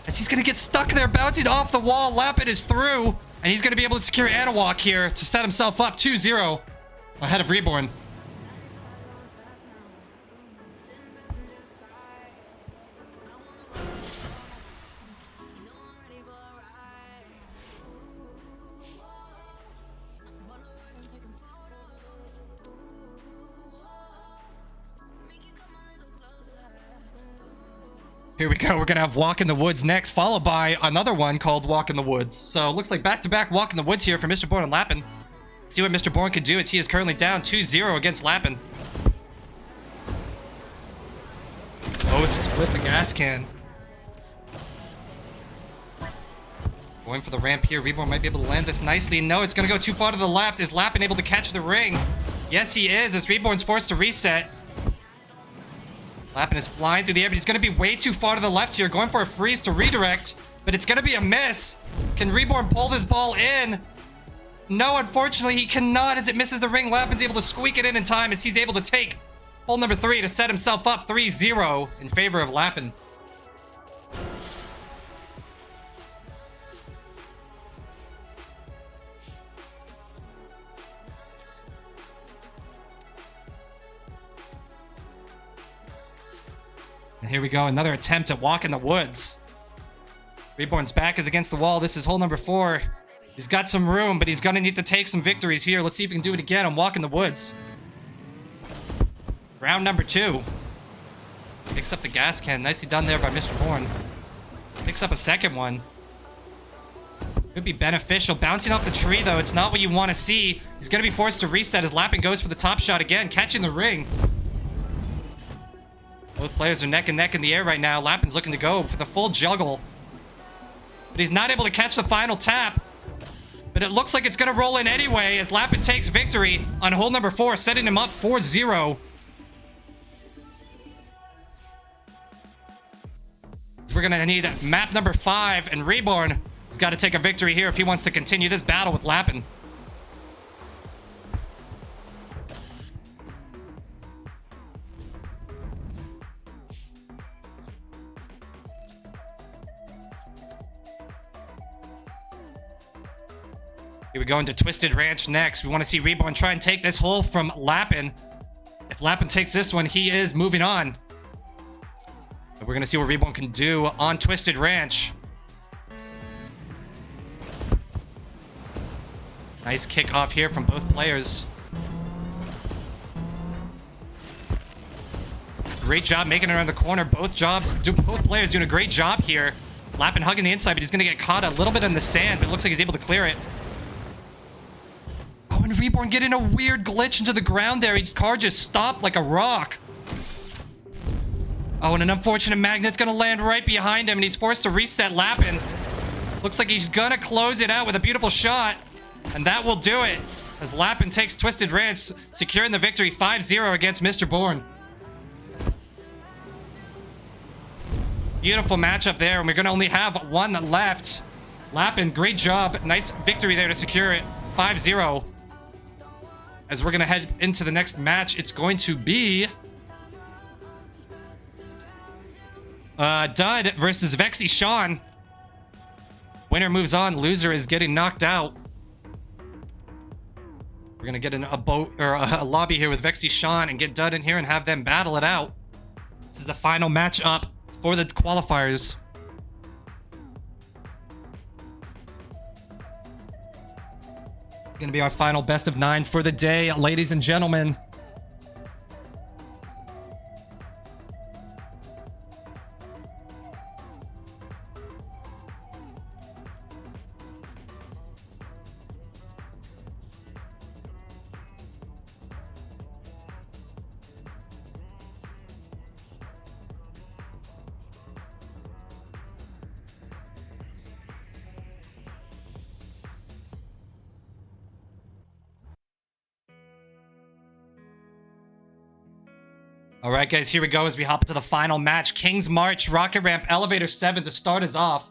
As he's going to get stuck there, bouncing off the wall. Lappin is through, and he's going to be able to secure Anawak here to set himself up 2-0 ahead of Reborn. Here we go. We're going to have Walk in the Woods next, followed by another one called Walk in the Woods. So it looks like back-to-back Walk in the Woods here for Mr. Bourne and Lappin. See what Mr. Bourne can do as he is currently down 2-0 against Lappin. Both split the gas can. Going for the ramp here. Reborn might be able to land this nicely. No, it's going to go too far to the left. Is Lappin able to catch the ring? Yes, he is, as Reborn's forced to reset. Lappin is flying through the air, but he's going to be way too far to the left here. Going for a freeze to redirect, but it's going to be a miss. Can Reborn pull this ball in? No, unfortunately, he cannot as it misses the ring. Lappin's able to squeak it in time as he's able to take hole number 3 to set himself up 3-0 in favor of Lappin. And here we go, another attempt at Walk in the Woods. Reborn's back is against the wall. This is hole number 4. He's got some room, but he's gonna need to take some victories here. Let's see if he can do it again on Walk in the Woods. Round number 2. Picks up the gas can. Nicely done there by Mr. Bourne. Picks up a second one. Could be beneficial. Bouncing off the tree, though. It's not what you want to see. He's gonna be forced to reset as Lappin goes for the top shot again, catching the ring. Both players are neck and neck in the air right now. Lappin's looking to go for the full juggle. But he's not able to catch the final tap. But it looks like it's going to roll in anyway as Lappin takes victory on hole number 4, setting him up 4-0. So we're going to need map number 5, and Reborn has got to take a victory here if he wants to continue this battle with Lappin. Here we go into Twisted Ranch next. We want to see Reborn try and take this hole from Lappin. If Lappin takes this one, he is moving on. And we're going to see what Reborn can do on Twisted Ranch. Nice kick off here from both players. Great job making it around the corner. Both players doing a great job here. Lappin hugging the inside, but he's going to get caught a little bit in the sand, but it looks like he's able to clear it. Oh, and Reborn getting a weird glitch into the ground there. His car just stopped like a rock. Oh, and an unfortunate magnet's going to land right behind him, and he's forced to reset Lappin. Looks like he's going to close it out with a beautiful shot, and that will do it as Lappin takes Twisted Ranch, securing the victory 5-0 against Mr. Bourne. Beautiful matchup there, and we're going to only have one left. Lappin, great job. Nice victory there to secure it 5-0. As we're going to head into the next match, it's going to be Dud versus Vexy Sean. Winner moves on. Loser is getting knocked out. We're going to get in a boat or a lobby here with Vexy Sean and get Dud in here and have them battle it out. This is the final matchup for the qualifiers. It's going to be our final best of 9 for the day, ladies and gentlemen. All right, guys, here we go as we hop into the final match. King's March, Rocket Ramp, Elevator 7 to start us off.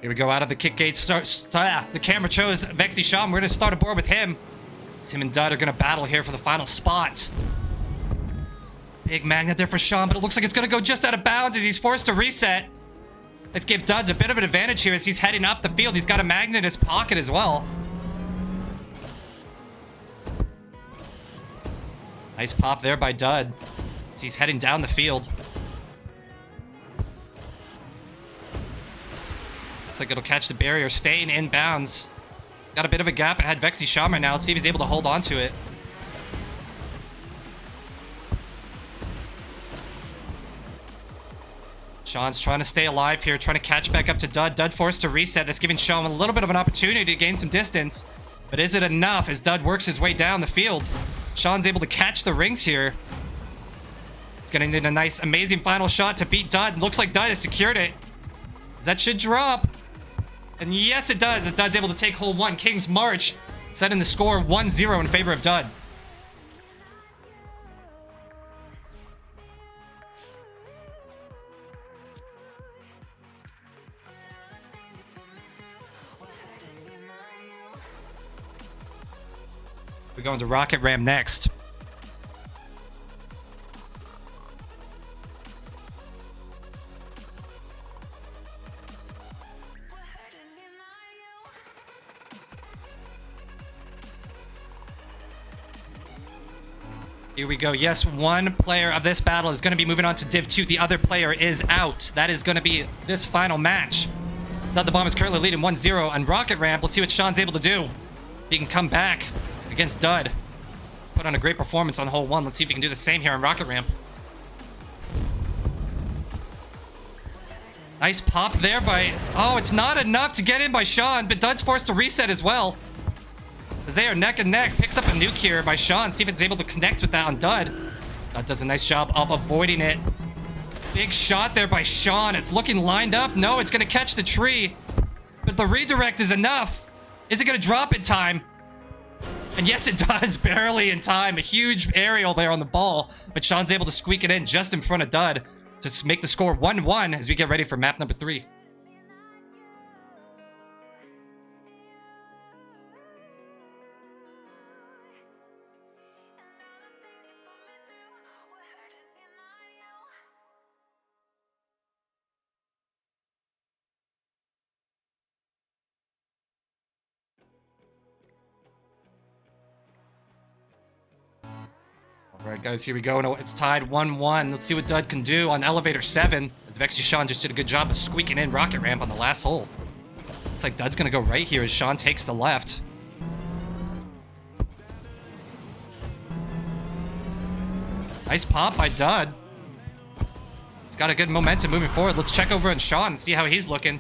Here we go out of the kick gate. The camera chose Vexy Sean. We're going to start aboard with him. Tim and Dud are going to battle here for the final spot. Big magnet there for Sean, but it looks like it's going to go just out of bounds as he's forced to reset. Let's give Duds a bit of an advantage here as he's heading up the field. He's got a magnet in his pocket as well. Nice pop there by Dud as he's heading down the field. Looks like it'll catch the barrier, staying in bounds. Got a bit of a gap ahead Vexy Sean right now. Let's see if he's able to hold on to it. Sean's trying to stay alive here, trying to catch back up to Dud. Dud forced to reset. That's giving Sean a little bit of an opportunity to gain some distance. But is it enough as Dud works his way down the field? Sean's able to catch the rings here. He's gonna need a nice, amazing final shot to beat Dud. Looks like Dud has secured it. That should drop. And yes, it does, as Dud's able to take hole 1. King's March setting the score 1-0 in favor of Dud. We're going to Rocket Ram next. Here we go. Yes, one player of this battle is going to be moving on to Div 2. The other player is out. That is going to be this final match. Dud the Bomb is currently leading 1-0 on Rocket Ramp. Let's see what Sean's able to do. If he can come back against Dud. Put on a great performance on hole 1. Let's see if he can do the same here on Rocket Ramp. Nice pop there by... Oh, it's not enough to get in by Sean, but Dud's forced to reset as well. As they are neck and neck. Picks up a nuke here by Sean. See if it's able to connect with that on Dud. Dud does a nice job of avoiding it. Big shot there by Sean. It's looking lined up. No, it's going to catch the tree. But the redirect is enough. Is it going to drop in time? And yes, it does. Barely in time. A huge aerial there on the ball. But Sean's able to squeak it in just in front of Dud to make the score 1-1 as we get ready for map number 3. All right, guys, here we go. No, it's tied 1-1. Let's see what Dud can do on Elevator 7. As Vexy Sean just did a good job of squeaking in Rocket Ramp on the last hole. Looks like Dud's going to go right here as Sean takes the left. Nice pop by Dud. He's got a good momentum moving forward. Let's check over on Sean and see how he's looking.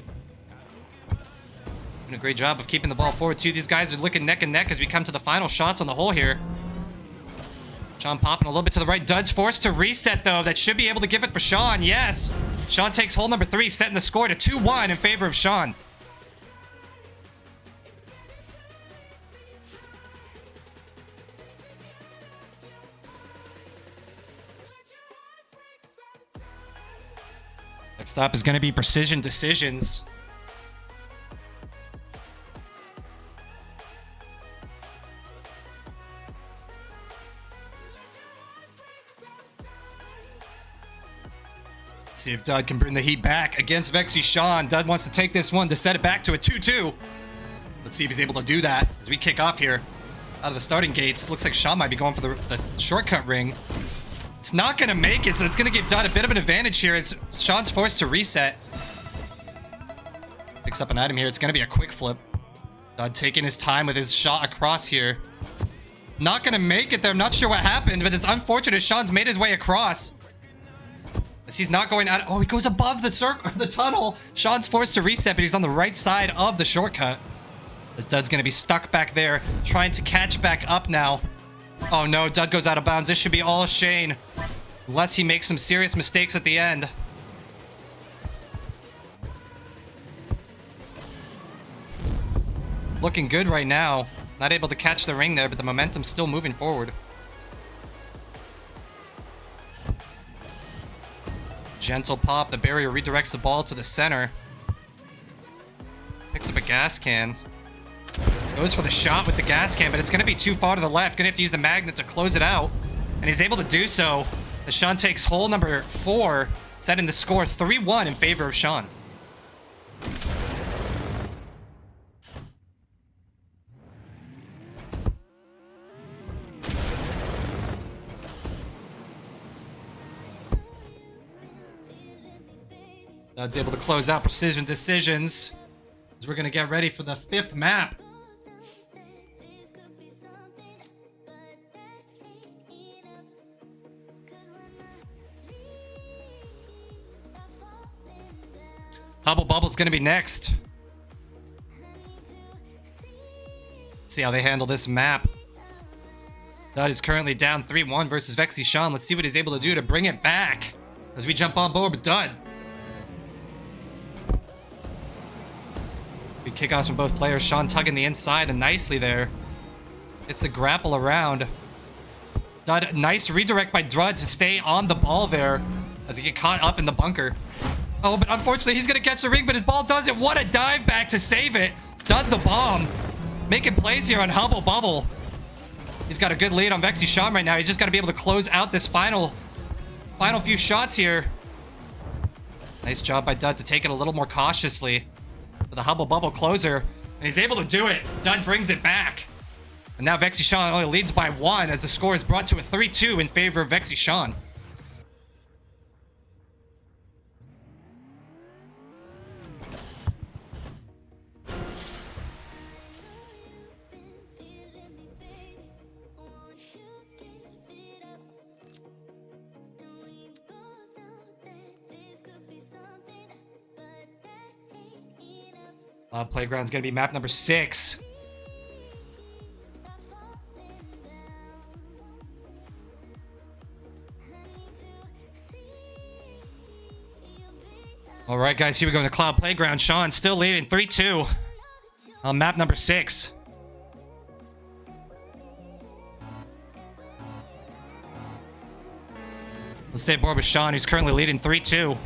Doing a great job of keeping the ball forward, too. These guys are looking neck and neck as we come to the final shots on the hole here. Sean popping a little bit to the right. Dud's forced to reset, though. That should be able to give it for Sean. Yes. Sean takes hole number 3, setting the score to 2-1 in favor of Sean. Next up is going to be Precision Decisions. See if Dud can bring the heat back against Vexy Sean. Dud wants to take this one to set it back to a 2-2. Let's see if he's able to do that as we kick off here out of the starting gates. Looks like Sean might be going for the shortcut ring. It's not going to make it, so it's going to give Dud a bit of an advantage here as Sean's forced to reset. Picks up an item here. It's going to be a quick flip. Dud taking his time with his shot across here. Not going to make it there. I'm not sure what happened, but it's unfortunate. Sean's made his way across. As he's not going out. Oh, he goes above the circle, the tunnel. Sean's forced to reset, but he's on the right side of the shortcut. As Dud's going to be stuck back there, trying to catch back up now. Oh no, Dud goes out of bounds. This should be all Shane. Unless he makes some serious mistakes at the end. Looking good right now. Not able to catch the ring there, but the momentum's still moving forward. Gentle pop. The barrier redirects the ball to the center. Picks up a gas can. Goes for the shot with the gas can, but it's going to be too far to the left. Going to have to use the magnet to close it out. And he's able to do so as Sean takes hole number 4, setting the score 3-1 in favor of Sean. That's able to close out precision decisions as we're going to get ready for the 5th map. Hubble Bubble's going to be next. Let's see how they handle this map. Dud is currently down 3-1 versus Vexy Sean. Let's see what he's able to do to bring it back as we jump on board with Dud. Good kickoffs from both players. Sean tugging the inside and nicely there. It's the grapple around. Dud, nice redirect by Drud to stay on the ball there as he get caught up in the bunker. Oh, but unfortunately he's going to catch the ring, but his ball doesn't. What a dive back to save it. Dud the bomb. Making plays here on Hubble Bubble. He's got a good lead on Vexy Sean right now. He's just got to be able to close out this final few shots here. Nice job by Dud to take it a little more cautiously. For the Hubble Bubble closer. And he's able to do it. Dud brings it back. And now Vexy Sean only leads by 1 as the score is brought to a 3-2 in favor of Vexy Sean. Playground's gonna be map number 6. All right, guys, here we go in the Cloud Playground. Sean still leading 3-2 on map number 6. Let's stay aboard with Sean, who's currently leading 3-2.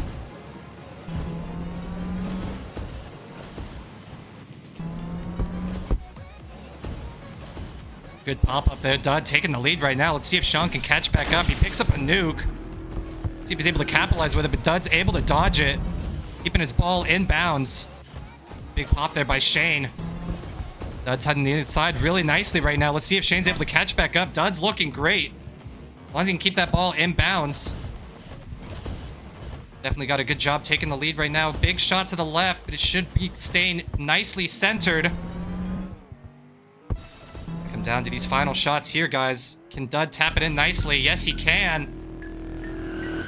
Good pop up there. Dud taking the lead right now. Let's see if Sean can catch back up. He picks up a nuke. Let's see if he's able to capitalize with it, but Dud's able to dodge it. Keeping his ball in bounds. Big pop there by Shane. Dud's heading the inside really nicely right now. Let's see if Shane's able to catch back up. Dud's looking great. As long as he can keep that ball in bounds. Definitely got a good job taking the lead right now. Big shot to the left, but it should be staying nicely centered. Come down to these final shots here, guys. Can Dud tap it in nicely? Yes, he can.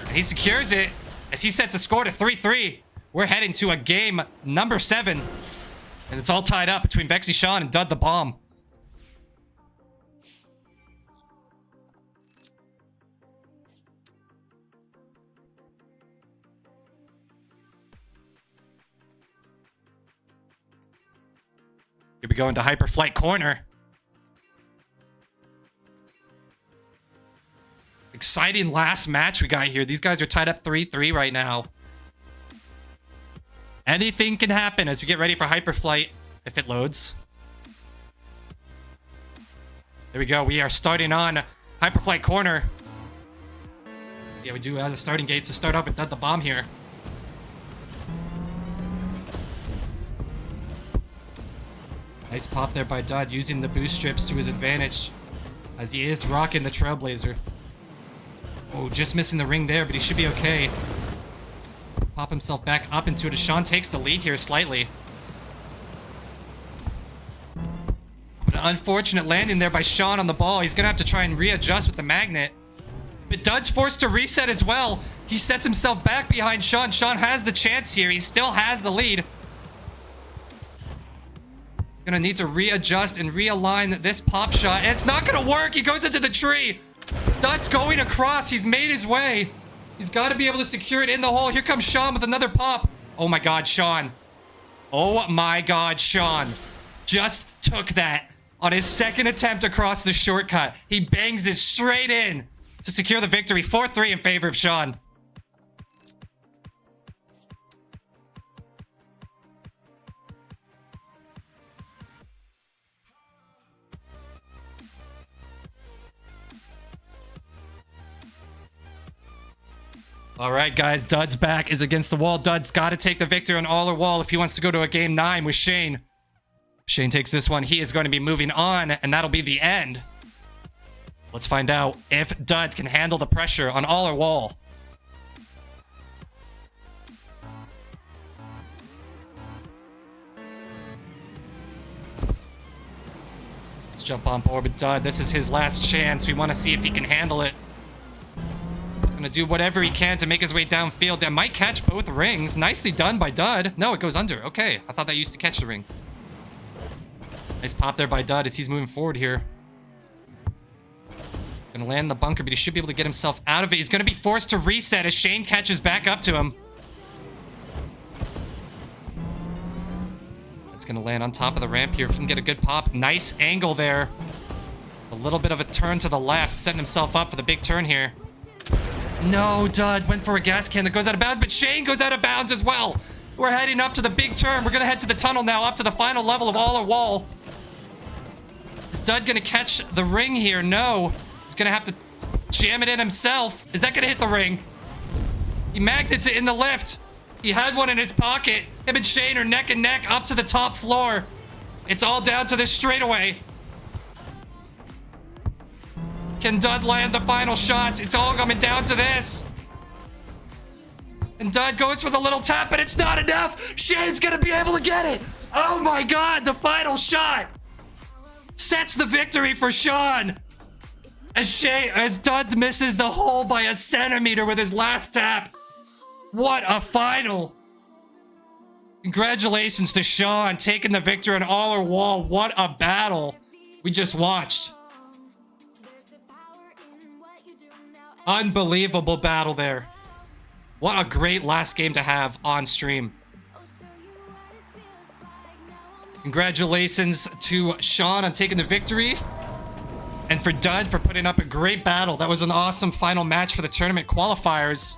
And he secures it as he sets a score to 3-3. We're heading to a game number 7. And it's all tied up between Vexy Sean and Dud the Bomb. Here we go into Hyperflight Corner. Exciting last match we got here. These guys are tied up 3-3 right now. Anything can happen as we get ready for Hyperflight if it loads. There we go. We are starting on Hyperflight Corner. Let's see how we do as a starting gate to start off with Dud the Bomb here. Nice pop there by Dud, using the boost strips to his advantage as he is rocking the Trailblazer. Oh, just missing the ring there, but he should be okay. Pop himself back up into it as Sean takes the lead here slightly. But an unfortunate landing there by Sean on the ball. He's going to have to try and readjust with the magnet. But Dud's forced to reset as well. He sets himself back behind Sean. Sean has the chance here. He still has the lead. Gonna need to readjust and realign this pop shot. And it's not gonna work. He goes into the tree. Dud Dud's going across. He's made his way. He's got to be able to secure it in the hole. Here comes Sean with another pop. Oh my god, Sean. Oh my god, Sean. Just took that on his second attempt across the shortcut. He bangs it straight in to secure the victory. 4-3 in favor of Sean. All right, guys. Dud's back is against the wall. Dud's got to take the victory on all or wall if he wants to go to a game 9 with Shane. Shane takes this one. He is going to be moving on, and that'll be the end. Let's find out if Dud can handle the pressure on all or wall. Let's jump on board with Dud. This is his last chance. We want to see if he can handle it. Gonna do whatever he can to make his way downfield. That might catch both rings. Nicely done by Dud. No, it goes under. Okay, I thought that used to catch the ring. Nice pop there by Dud as he's moving forward here. Gonna land in the bunker, but he should be able to get himself out of it. He's gonna be forced to reset as Shane catches back up to him. It's gonna land on top of the ramp here if he can get a good pop. Nice angle there. A little bit of a turn to the left, setting himself up for the big turn here. No, Dud went for a gas can that goes out of bounds, but Shane goes out of bounds as well. We're heading up to the big turn. We're gonna head to the tunnel now, up to the final level of all or wall. Is Dud gonna catch the ring here? No. He's gonna have to jam it in himself. Is that gonna hit the ring? He magnets it in the lift. He had one in his pocket. Him and Shane are neck and neck up to the top floor. It's all down to this straightaway. Can Dud land the final shots? It's all coming down to this. And Dud goes for the little tap, but it's not enough. Shane's gonna be able to get it. Oh my god, the final shot sets the victory for Sean. As Dud misses the hole by a centimeter with his last tap. What a final. Congratulations to Sean taking the victory on all or wall. What a battle we just watched. Unbelievable battle there. What a great last game to have on stream. Congratulations to Sean on taking the victory. And for Dud for putting up a great battle. That was an awesome final match for the tournament qualifiers.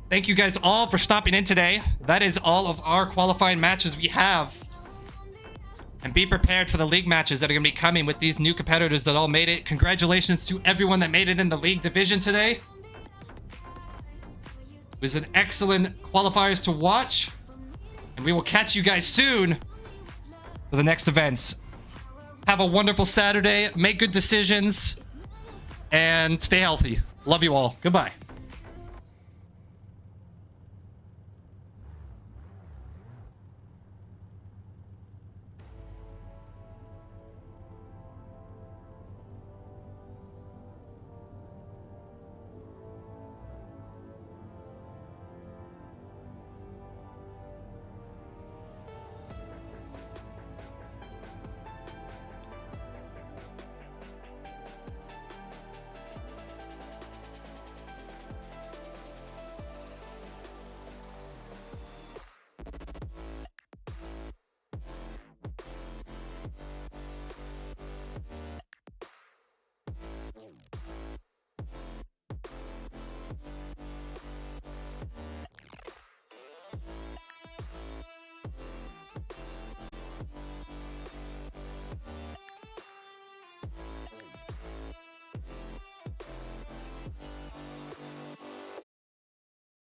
Thank you guys all for stopping in today. That is all of our qualifying matches we have. And be prepared for the league matches that are going to be coming with these new competitors that all made it. Congratulations to everyone that made it in the league division today. It was an excellent qualifiers to watch. And we will catch you guys soon for the next events. Have a wonderful Saturday. Make good decisions. And stay healthy. Love you all. Goodbye.